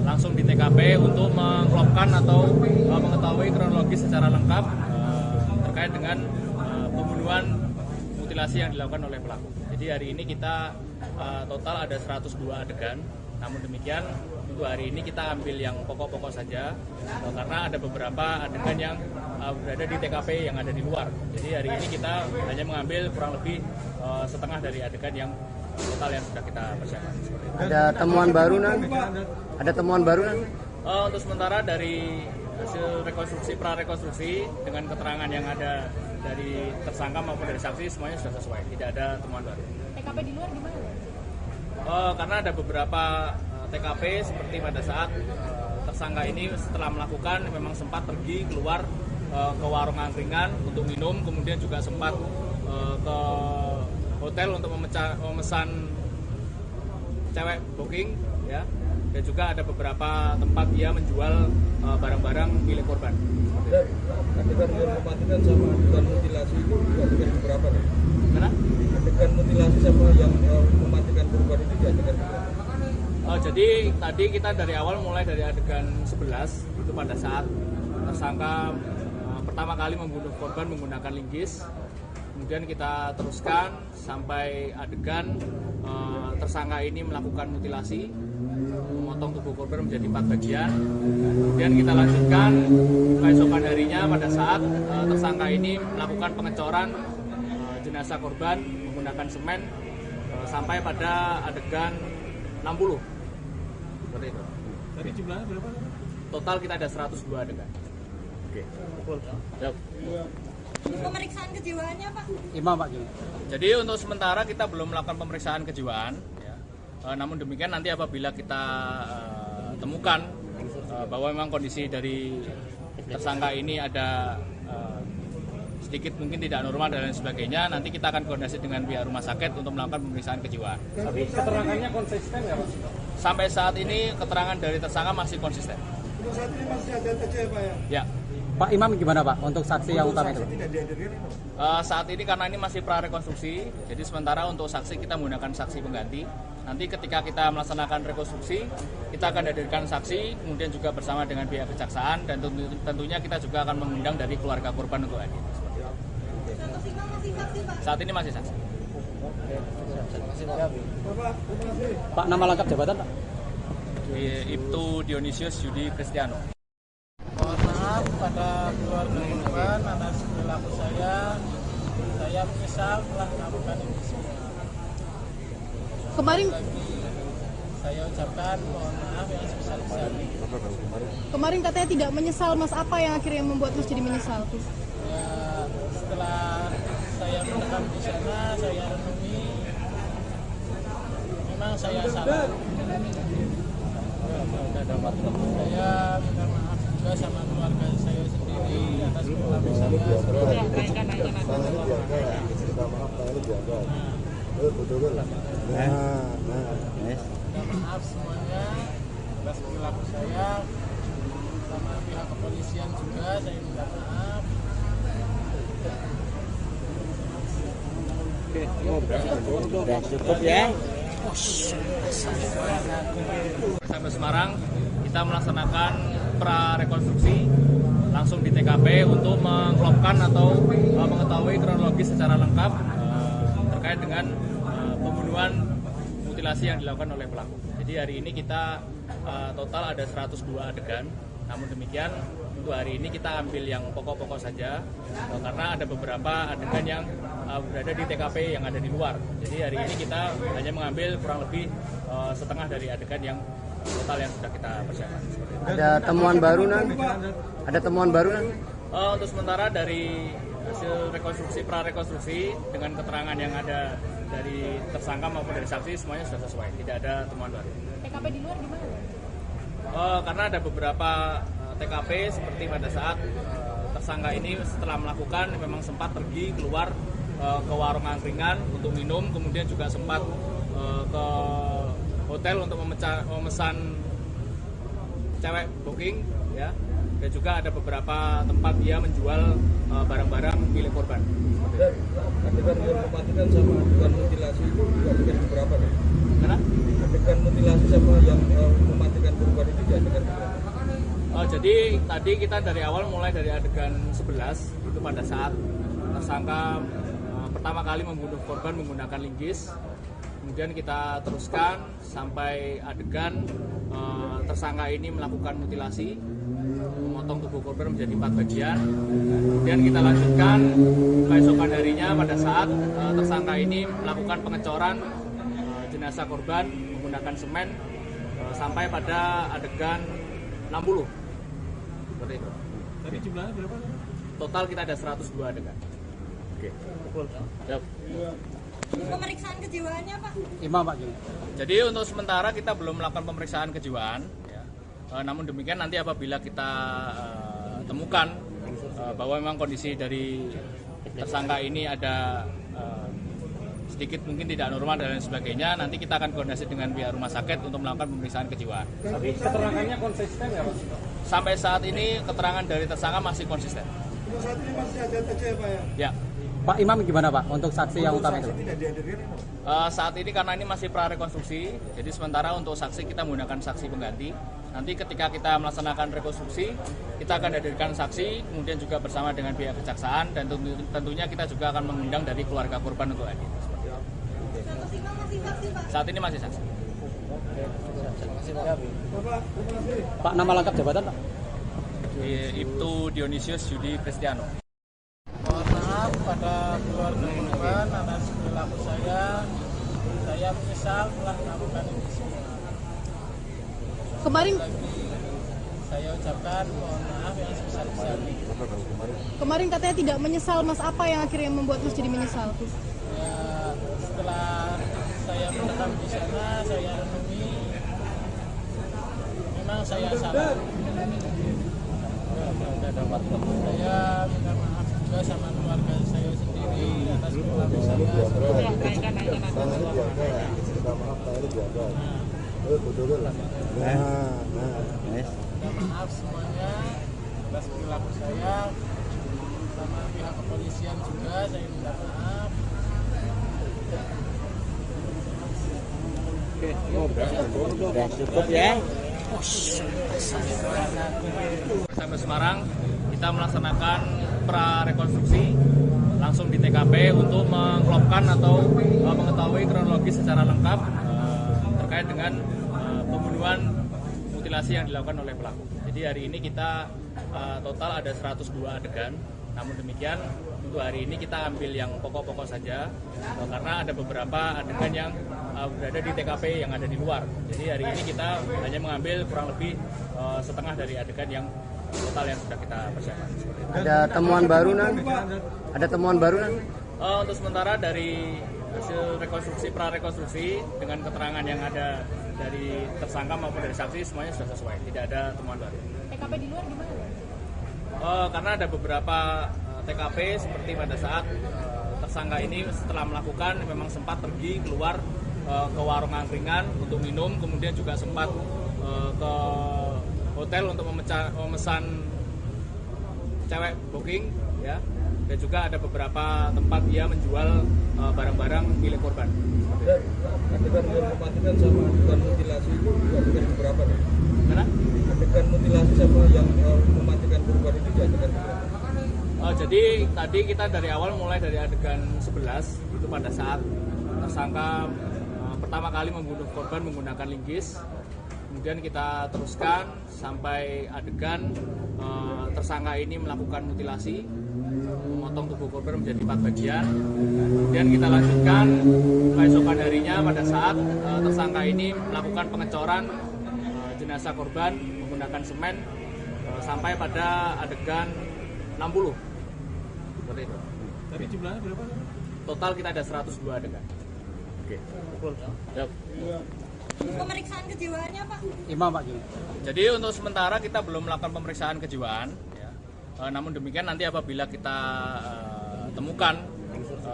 langsung di TKP untuk mengklopkan atau mengetahui kronologis secara lengkap terkait dengan pembunuhan mutilasi yang dilakukan oleh pelaku. Jadi hari ini kita total ada 102 adegan. Namun demikian untuk hari ini kita ambil yang pokok-pokok saja karena ada beberapa adegan yang berada di TKP yang ada di luar. Jadi hari ini kita hanya mengambil kurang lebih setengah dari adegan yang total yang sudah kita persiapkan. Ada temuan baru Nan? Ada temuan baru Nan? Untuk sementara dari hasil rekonstruksi prarekonstruksi dengan keterangan yang ada dari tersangka maupun dari saksi semuanya sudah sesuai, tidak ada temuan baru. TKP di luar gimana? Karena ada beberapa TKP seperti pada saat tersangka ini setelah melakukan memang sempat pergi keluar ke warung angkringan untuk minum, kemudian juga sempat ke hotel untuk memesan cewek booking, ya. Dan juga ada beberapa tempat dia menjual barang-barang milik korban. Dan adegan yang mematikan sama adegan mutilasi itu juga adegan berapa nih? Karena Adegan mutilasi sama yang mematikan korban itu di adegan berapa? jadi tadi kita dari awal mulai dari adegan 11 itu pada saat tersangka pertama kali membunuh korban menggunakan linggis. Kemudian kita teruskan sampai adegan tersangka ini melakukan mutilasi, memotong tubuh korban menjadi 4 bagian. Kemudian kita lanjutkan keesokan harinya pada saat tersangka ini melakukan pengecoran jenazah korban menggunakan semen sampai pada adegan 60. Seperti itu. Tadi jumlahnya berapa? Total kita ada 102 adegan. Oke. Yap. Pemeriksaan kejiwaannya Pak? Imam Pak gimana? Jadi untuk sementara kita belum melakukan pemeriksaan kejiwaan, ya. Namun demikian nanti apabila kita temukan bahwa memang kondisi dari tersangka ini ada sedikit mungkin tidak normal dan lain sebagainya, nanti kita akan koordinasi dengan pihak rumah sakit untuk melakukan pemeriksaan kejiwaan. Tapi keterangannya konsisten nggak Pak? Sampai saat ini keterangan dari tersangka masih konsisten. Untuk saat ini masih ada TC ya Pak ya? Ya. Pak Imam gimana Pak untuk saksi yang utama itu? Tidak dihadirkan itu. Saat ini karena ini masih prarekonstruksi, jadi sementara untuk saksi kita menggunakan saksi pengganti. Nanti ketika kita melaksanakan rekonstruksi, kita akan hadirkan saksi, kemudian juga bersama dengan pihak kejaksaan, dan tentunya kita juga akan mengundang dari keluarga korban untuk hadir. Saat ini masih saksi. Pak nama lengkap jabatan Pak? Ibtu Dionysius Yudi Kristiano. Mohon maaf pada keluarga korban atas perilaku saya. Saya menyesal telah melakukan ini semua. Kemarin Saya ucapkan mohon maaf yang sebesar-besarnya. kemarin katanya tidak menyesal Mas, apa yang akhirnya membuat Mas jadi menyesal? Ya, setelah saya menetap di sana, saya renungi, memang saya salah. Saya minta maaf juga sama keluarga saya sendiri atas perilaku saya. Minta maaf semuanya atas perilaku saya, sama pihak kepolisian juga saya minta maaf. Cukup ya. Sampai Semarang, kita melaksanakan prarekonstruksi langsung di TKP untuk mengklopkan atau mengetahui kronologis secara lengkap terkait dengan pembunuhan mutilasi yang dilakukan oleh pelaku. Jadi hari ini kita total ada 102 adegan. Namun demikian untuk hari ini kita ambil yang pokok-pokok saja karena ada beberapa adegan yang berada di TKP yang ada di luar. Jadi hari ini kita hanya mengambil kurang lebih setengah dari adegan yang total yang sudah kita persiapkan. Ada temuan baru Nan? Ada temuan baru Nan? Untuk sementara dari hasil rekonstruksi prarekonstruksi dengan keterangan yang ada dari tersangka maupun dari saksi semuanya sudah sesuai, tidak ada temuan baru. TKP di luar gimana? Karena ada beberapa TKP seperti pada saat tersangka ini setelah melakukan memang sempat pergi keluar ke warung angkringan untuk minum, kemudian juga sempat ke hotel untuk memesan cewek booking, ya, dan juga ada beberapa tempat dia menjual barang-barang milik korban. Dan adegan yang mematikan sama adegan mutilasi itu adegan berapa nih? Karena Adegan mutilasi sama yang mematikan korban itu adegan berapa? jadi tadi kita dari awal mulai dari adegan 11 itu pada saat tersangka pertama kali membunuh korban menggunakan linggis. Kemudian kita teruskan sampai adegan tersangka ini melakukan mutilasi, memotong tubuh korban menjadi 4 bagian. Kemudian kita lanjutkan keesokan harinya pada saat tersangka ini melakukan pengecoran jenazah korban menggunakan semen sampai pada adegan 60. Seperti itu. Tadi jumlahnya berapa? Total kita ada 102 adegan. Oke. Yap. Pemeriksaan kejiwaannya Pak? Imam Pak gimana? Jadi untuk sementara kita belum melakukan pemeriksaan kejiwaan, ya. Namun demikian nanti apabila kita temukan bahwa memang kondisi dari tersangka ini ada sedikit mungkin tidak normal dan lain sebagainya, nanti kita akan koordinasi dengan pihak rumah sakit untuk melakukan pemeriksaan kejiwaan. Tapi keterangannya konsisten nggak Pak? Sampai saat ini keterangan dari tersangka masih konsisten. Untuk saat ini masih ada TC ya Pak ya? Ya. Pak Imam gimana Pak untuk saksi yang utama itu? Tidak dihadirkan itu. Saat ini karena ini masih prarekonstruksi, jadi sementara untuk saksi kita menggunakan saksi pengganti. Nanti ketika kita melaksanakan rekonstruksi, kita akan hadirkan saksi, kemudian juga bersama dengan pihak kejaksaan, dan tentunya kita juga akan mengundang dari keluarga korban untuk hadir. Saat ini masih saksi. Pak nama lengkap jabatan Pak? Ibtu Dionysius Yudi Kristiano. Mohon maaf pada keluarga korban atas perilaku saya. Saya menyesal telah melakukan ini semua. Kemarin saya ucapkan mohon maaf yang sebesar-besarnya. kemarin katanya tidak menyesal Mas, apa yang akhirnya membuat Mas jadi menyesal? Ya, setelah saya menetap di sana, saya renungi, memang saya salah. Saya minta maaf juga sama keluarga saya sendiri atas perilaku saya. Minta maaf semuanya atas perilaku saya, sama pihak kepolisian juga saya minta maaf. Cukup ya. Sampai Semarang, kita melaksanakan prarekonstruksi langsung di TKP untuk mengklopkan atau mengetahui kronologis secara lengkap terkait dengan pembunuhan mutilasi yang dilakukan oleh pelaku. Jadi hari ini kita total ada 102 adegan. Namun demikian untuk hari ini kita ambil yang pokok-pokok saja karena ada beberapa adegan yang berada di TKP yang ada di luar. Jadi hari ini kita hanya mengambil kurang lebih setengah dari adegan yang total yang sudah kita persiapkan. Ada temuan baru nan? Ada temuan baru nan? Untuk sementara dari hasil rekonstruksi prarekonstruksi dengan keterangan yang ada dari tersangka maupun dari saksi semuanya sudah sesuai, tidak ada temuan baru. TKP di luar gimana? Karena ada beberapa TKP seperti pada saat tersangka ini setelah melakukan memang sempat pergi keluar ke warung angkringan untuk minum, kemudian juga sempat ke hotel untuk memesan cewek booking, ya, dan juga ada beberapa tempat dia menjual barang-barang milik korban. Dan adegan yang mematikan sama adegan mutilasi itu adegan berapa nih? Mana? Adegan mutilasi sama yang mematikan korban itu di adegan berapa? Jadi tadi kita dari awal mulai dari adegan 11 itu pada saat tersangka pertama kali membunuh korban menggunakan linggis. Kemudian kita teruskan sampai adegan tersangka ini melakukan mutilasi, memotong tubuh korban menjadi 4 bagian. Kemudian kita lanjutkan keesokan harinya pada saat tersangka ini melakukan pengecoran jenazah korban menggunakan semen sampai pada adegan 60. Seperti itu. Tadi jumlahnya berapa? Total kita ada 102 adegan. Oke. Yap. Pemeriksaan kejiwaannya Pak? Imam Pak gini. Jadi untuk sementara kita belum melakukan pemeriksaan kejiwaan, ya. Namun demikian nanti apabila kita temukan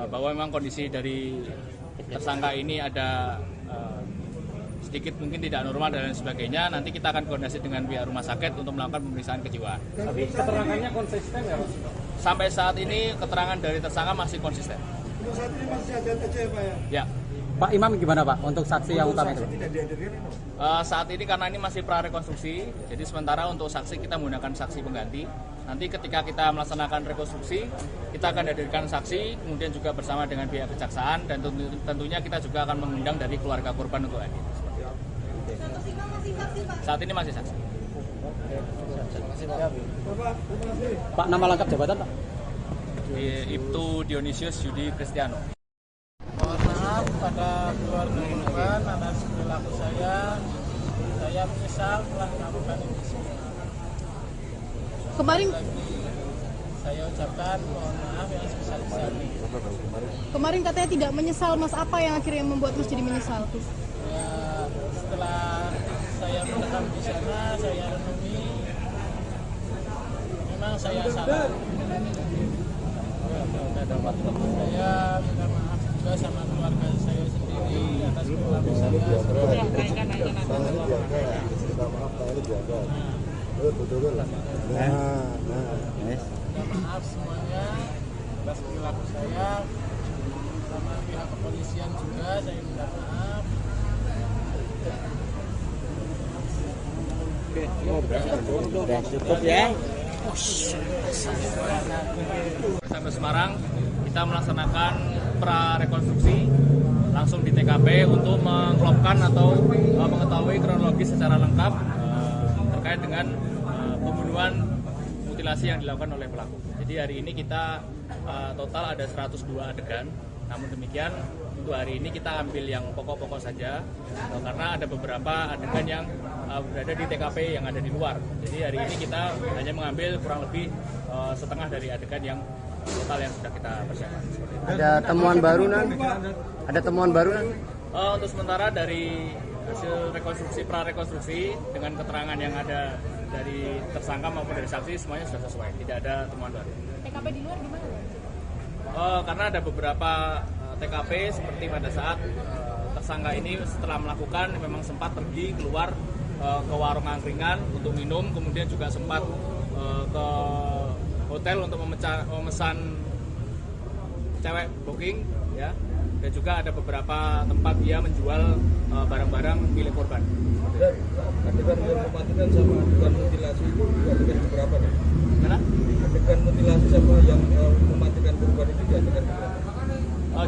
bahwa memang kondisi dari tersangka ini ada sedikit mungkin tidak normal dan lain sebagainya, nanti kita akan koordinasi dengan pihak rumah sakit untuk melakukan pemeriksaan kejiwaan. Tapi keterangannya konsisten ya Pak? Sampai saat ini keterangan dari tersangka masih konsisten. Untuk saat ini masih ada aja ya Pak ya? Ya. Pak Imam gimana Pak untuk saksi yang utama itu? Tidak dihadirkan. Saat ini karena ini masih prarekonstruksi, jadi sementara untuk saksi kita menggunakan saksi pengganti. Nanti ketika kita melaksanakan rekonstruksi, kita akan hadirkan saksi, kemudian juga bersama dengan pihak kejaksaan, dan tentunya kita juga akan mengundang dari keluarga korban untuk hadir. Saat ini masih saksi. Pak, nama lengkap jabatan Pak? Ibtu Dionysius Yudi Kristiano. Mohon maaf pada keluarga korban atas perilaku saya. Saya menyesal telah melakukan ini semua. Kemarin Saya ucapkan mohon maaf yang sebesar-besarnya. kemarin katanya tidak menyesal Mas, apa yang akhirnya membuat Mas jadi menyesal? Ya, setelah saya menetap di sana, saya renungi, memang saya salah. Saya minta maaf juga sama keluarga saya sendiri atas perilaku saya. Minta maaf semuanya atas perilaku saya, sama pihak kepolisian juga saya minta maaf. Cukup ya. Sampai Semarang, kita melaksanakan prarekonstruksi langsung di TKP untuk mengklopkan atau mengetahui kronologis secara lengkap terkait dengan pembunuhan mutilasi yang dilakukan oleh pelaku. Jadi hari ini kita total ada 102 adegan. Namun demikian untuk hari ini kita ambil yang pokok-pokok saja karena ada beberapa adegan yang berada di TKP yang ada di luar. Jadi hari ini kita hanya mengambil kurang lebih setengah dari adegan yang total yang sudah kita persiapkan. Ada temuan baru nan? Ada temuan baru nan? Untuk sementara dari hasil rekonstruksi prarekonstruksi dengan keterangan yang ada dari tersangka maupun dari saksi semuanya sudah sesuai, tidak ada temuan baru. TKP di luar gimana? Karena ada beberapa TKP seperti pada saat tersangka ini setelah melakukan memang sempat pergi keluar ke warung angkringan untuk minum, kemudian juga sempat ke hotel untuk memesan cewek booking, ya, dan juga ada beberapa tempat dia menjual barang-barang milik korban. Dan adegan yang mematikan sama adegan mutilasi itu adegan berapa nih? Mana? Adegan mutilasi sama yang mematikan korban itu di adegan berapa?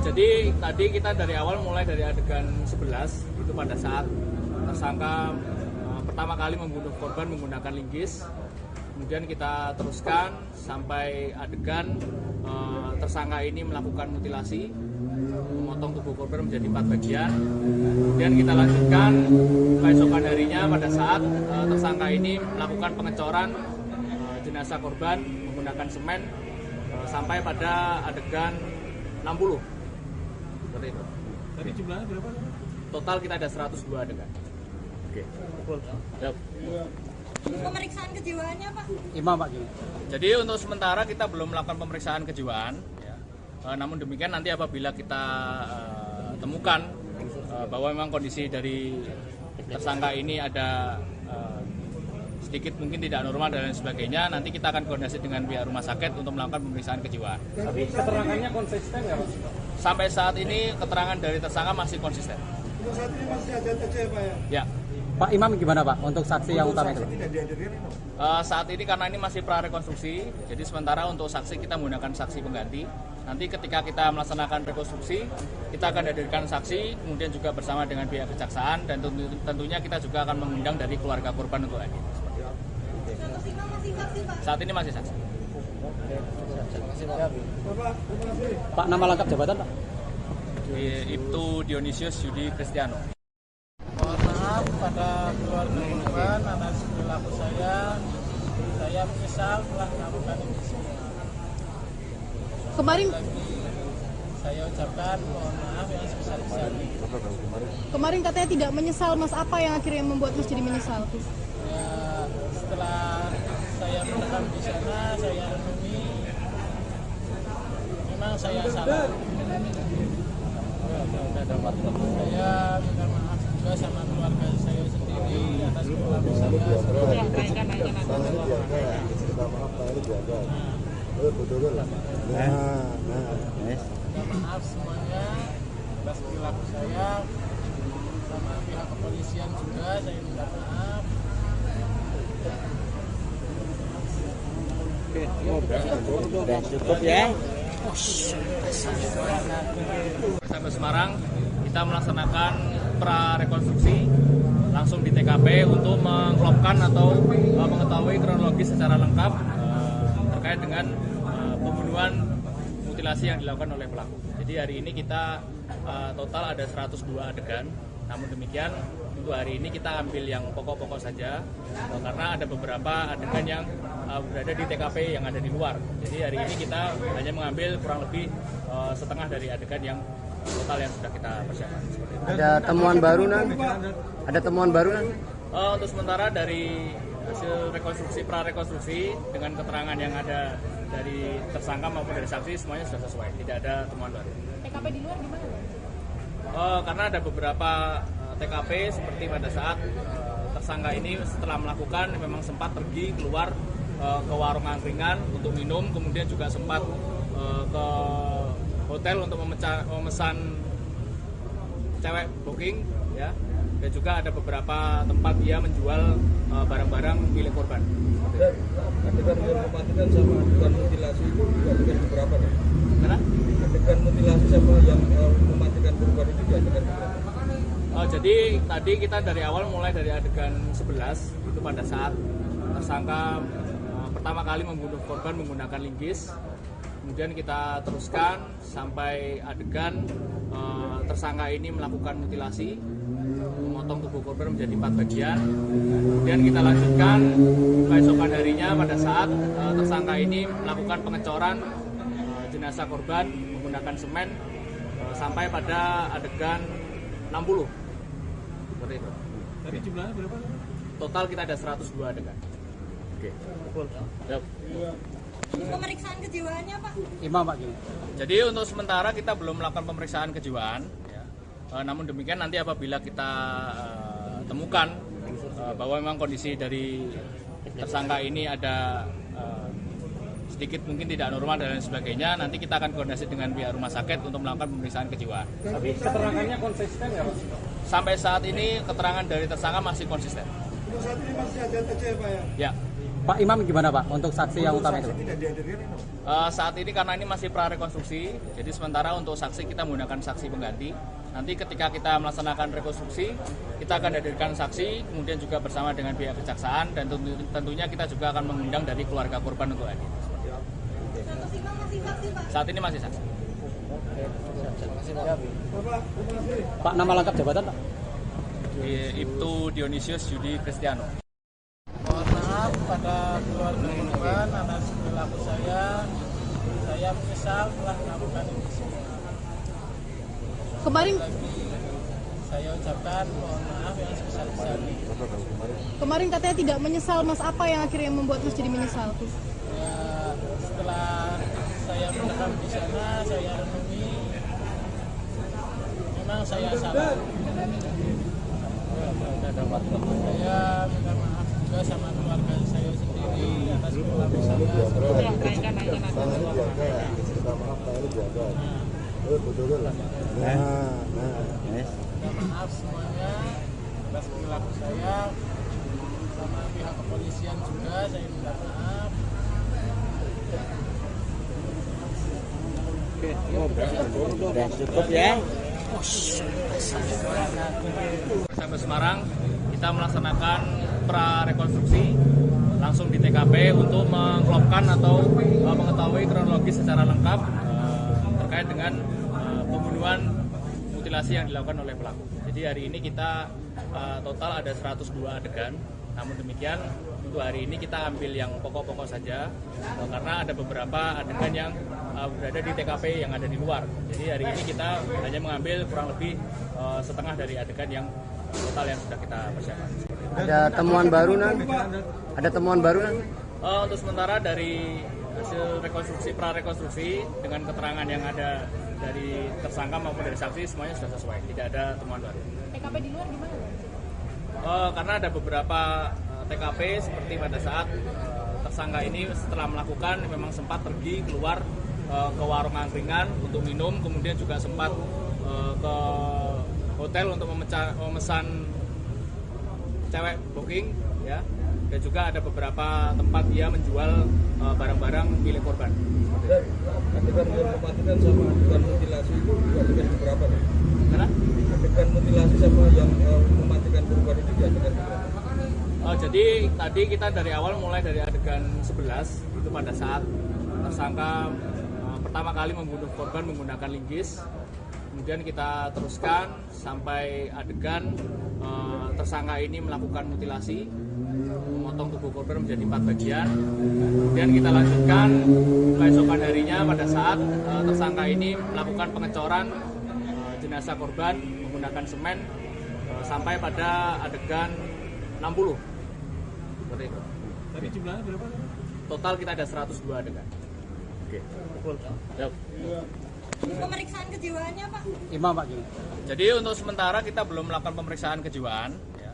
Jadi tadi kita dari awal mulai dari adegan 11 itu pada saat tersangka pertama kali membunuh korban menggunakan linggis. Kemudian kita teruskan sampai adegan tersangka ini melakukan mutilasi, memotong tubuh korban menjadi 4 bagian. Kemudian kita lanjutkan keesokan harinya pada saat tersangka ini melakukan pengecoran jenazah korban menggunakan semen sampai pada adegan 60. Seperti itu. Tadi jumlahnya berapa? Total kita ada 102 adegan. Oke. Yap. Pemeriksaan kejiwaannya Pak? Imam Pak gimana? Jadi untuk sementara kita belum melakukan pemeriksaan kejiwaan, ya. Namun demikian nanti apabila kita temukan bahwa memang kondisi dari tersangka ini ada sedikit mungkin tidak normal dan lain sebagainya, nanti kita akan koordinasi dengan pihak rumah sakit untuk melakukan pemeriksaan kejiwaan. Tapi keterangannya konsisten nggak Pak? Sampai saat ini keterangan dari tersangka masih konsisten. Untuk saat ini masih ada saja ya Pak ya? Ya. Pak Imam gimana Pak untuk saksi yang utama itu? Tidak dihadirkan. Saat ini karena ini masih prarekonstruksi, jadi sementara untuk saksi kita menggunakan saksi pengganti. Nanti ketika kita melaksanakan rekonstruksi, kita akan hadirkan saksi, kemudian juga bersama dengan pihak kejaksaan, dan tentunya kita juga akan mengundang dari keluarga korban untuk hadir. Saat ini masih saksi. Pak, nama lengkap jabatan Pak? Ibtu Dionysius Yudi Kristiano. Mohon maaf pada keluarga korban atas perilaku saya menyesal telah melakukan ini semua. Kemarin Saya ucapkan mohon maaf yang sebesar-besarnya. kemarin katanya tidak menyesal, Mas. Apa yang akhirnya membuat Mas jadi menyesal? Ya, setelah saya menetap di sana, saya renungi, memang saya salah. Saya minta maaf juga sama keluarga saya sendiri atas perilaku saya. Minta maaf semuanya atas perilaku saya, sama pihak kepolisian juga saya minta maaf. Cukup ya. Sampai Semarang kita melaksanakan prarekonstruksi langsung di TKP untuk mengklopkan atau mengetahui kronologis secara lengkap terkait dengan pembunuhan mutilasi yang dilakukan oleh pelaku. Jadi hari ini kita total ada 102 adegan. Namun demikian untuk hari ini kita ambil yang pokok-pokok saja karena ada beberapa adegan yang berada di TKP yang ada di luar. Jadi hari ini kita hanya mengambil kurang lebih setengah dari adegan yang total yang sudah kita persiapkan. Ada temuan baru nan? Ada temuan baru nan? Untuk sementara dari hasil rekonstruksi prarekonstruksi dengan keterangan yang ada dari tersangka maupun dari saksi semuanya sudah sesuai, tidak ada temuan baru. TKP di luar gimana? Karena ada beberapa TKP seperti pada saat tersangka ini setelah melakukan memang sempat pergi keluar ke warung angkringan untuk minum, kemudian juga sempat ke hotel untuk memesan cewek booking, ya, dan juga ada beberapa tempat dia menjual barang-barang milik korban. Dan adegan yang mematikan sama adegan mutilasi itu adegan berapa nih? Karena Adegan mutilasi sama yang mematikan korban itu di adegan berapa? jadi tadi kita dari awal mulai dari adegan 11 itu pada saat tersangka pertama kali membunuh korban menggunakan linggis. Kemudian kita teruskan sampai adegan tersangka ini melakukan mutilasi, memotong tubuh korban menjadi 4 bagian. Kemudian kita lanjutkan keesokan harinya pada saat tersangka ini melakukan pengecoran jenazah korban menggunakan semen sampai pada adegan 60. Seperti itu. Tadi jumlahnya berapa? Total kita ada 102 adegan. Oke. Yap. Pemeriksaan kejiwaannya Pak? Imam Pak gini. Jadi untuk sementara kita belum melakukan pemeriksaan kejiwaan, ya. Namun demikian nanti apabila kita temukan bahwa memang kondisi dari tersangka ini ada sedikit mungkin tidak normal dan lain sebagainya, nanti kita akan koordinasi dengan pihak rumah sakit untuk melakukan pemeriksaan kejiwaan. Tapi keterangannya konsisten nggak Pak? Sampai saat ini keterangan dari tersangka masih konsisten. Untuk saat ini masih ada TC Pak ya? Ya. Pak Imam gimana Pak untuk saksi yang utama itu? Tidak dihadirkan itu? Saat ini karena ini masih prarekonstruksi, jadi sementara untuk saksi kita menggunakan saksi pengganti. Nanti ketika kita melaksanakan rekonstruksi, kita akan hadirkan saksi, kemudian juga bersama dengan pihak kejaksaan, dan tentunya kita juga akan mengundang dari keluarga korban untuk hadir. Saat ini masih saksi. Pak, nama lengkap jabatan Pak? Ibtu Dionysius Yudi Kristiano. Mohon maaf pada keluarga korban atas perilaku saya. Saya menyesal telah melakukan ini semua. Kemarin Saya ucapkan mohon maaf yang sebesar-besarnya. kemarin katanya tidak menyesal Mas, apa yang akhirnya membuat Mas jadi menyesal? Ya, setelah saya menetap di sana, saya renungi, memang saya salah. Saya minta maaf juga sama keluarga saya sendiri atas perilaku saya. Minta maaf semuanya atas perilaku saya, sama pihak kepolisian juga saya minta maaf. Cukup ya. Sampai Semarang, kita melaksanakan prarekonstruksi langsung di TKP untuk mengklopkan atau mengetahui kronologis secara lengkap terkait dengan pembunuhan mutilasi yang dilakukan oleh pelaku. Jadi hari ini kita total ada 102 adegan. Namun demikian untuk hari ini kita ambil yang pokok-pokok saja karena ada beberapa adegan yang berada di TKP yang ada di luar. Jadi hari ini kita hanya mengambil kurang lebih setengah dari adegan yang total yang sudah kita persiapkan. Ada temuan baru nan? Ada temuan baru nan? Untuk sementara dari hasil rekonstruksi prarekonstruksi dengan keterangan yang ada dari tersangka maupun dari saksi semuanya sudah sesuai, tidak ada temuan baru. TKP di luar gimana? Karena ada beberapa TKP seperti pada saat tersangka ini setelah melakukan memang sempat pergi keluar ke warung angkringan untuk minum, kemudian juga sempat ke hotel untuk memesan cewek booking, ya, dan juga ada beberapa tempat dia menjual barang-barang milik korban. Adegan yang mematikan sama adegan mutilasi itu adegan berapa nih? Karena Adegan mutilasi sama yang mematikan korban itu adegan berapa? jadi tadi kita dari awal mulai dari adegan 11 itu pada saat tersangka pertama kali membunuh korban menggunakan linggis. Kemudian kita teruskan sampai adegan tersangka ini melakukan mutilasi, memotong tubuh korban menjadi 4 bagian. Kemudian kita lanjutkan keesokan harinya pada saat tersangka ini melakukan pengecoran jenazah korban menggunakan semen sampai pada adegan 60. Seperti itu. Tadi jumlahnya berapa? Total kita ada 102 adegan. Oke. Yap. Pemeriksaan kejiwaannya Pak? Imam Pak gini. Jadi untuk sementara kita belum melakukan pemeriksaan kejiwaan, ya.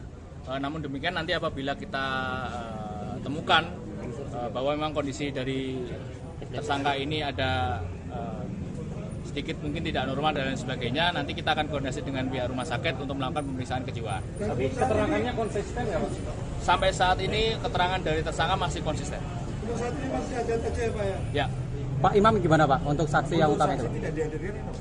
Namun demikian nanti apabila kita temukan bahwa memang kondisi dari tersangka ini ada sedikit mungkin tidak normal dan lain sebagainya, nanti kita akan koordinasi dengan pihak rumah sakit untuk melakukan pemeriksaan kejiwaan. Tapi keterangannya konsisten nggak Pak? Sampai saat ini keterangan dari tersangka masih konsisten. Untuk saat ini masih ada TC Pak ya? Ya. Pak Imam gimana Pak untuk saksi yang utama itu? Tidak dihadirkan itu?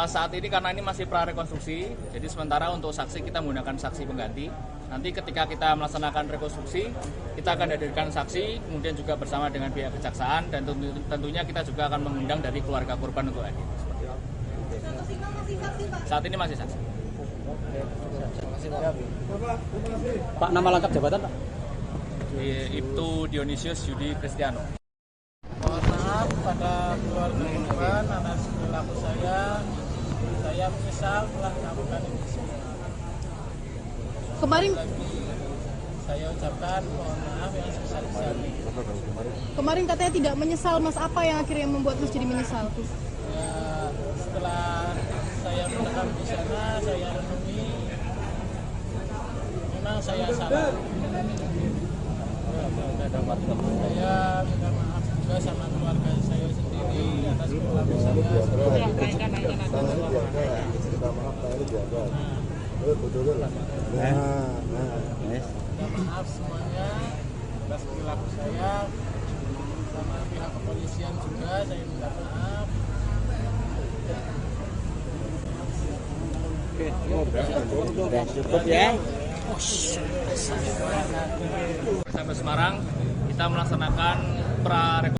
Saat ini karena ini masih prarekonstruksi, jadi sementara untuk saksi kita menggunakan saksi pengganti. Nanti ketika kita melaksanakan rekonstruksi, kita akan hadirkan saksi, kemudian juga bersama dengan pihak kejaksaan, dan tentunya kita juga akan mengundang dari keluarga korban untuk hadir. Saat ini masih saksi. Pak, nama lengkap jabatan Pak? Ibtu Dionysius Yudi Kristiano. Mohon maaf pada keluarga korban atas perilaku saya. Saya menyesal telah melakukan ini semua. Kemarin Saya ucapkan mohon maaf yang sebesar-besarnya. kemarin katanya tidak menyesal, Mas. Apa yang akhirnya membuat Mas jadi menyesal? Ya, setelah saya menetap di sana, saya renungi, memang saya salah. Saya minta maaf juga sama keluarga saya sendiri atas perilaku saya. Minta maaf semuanya atas perilaku saya, sama pihak kepolisian juga saya minta maaf. Cukup ya. Sampai Semarang, kita melaksanakan pra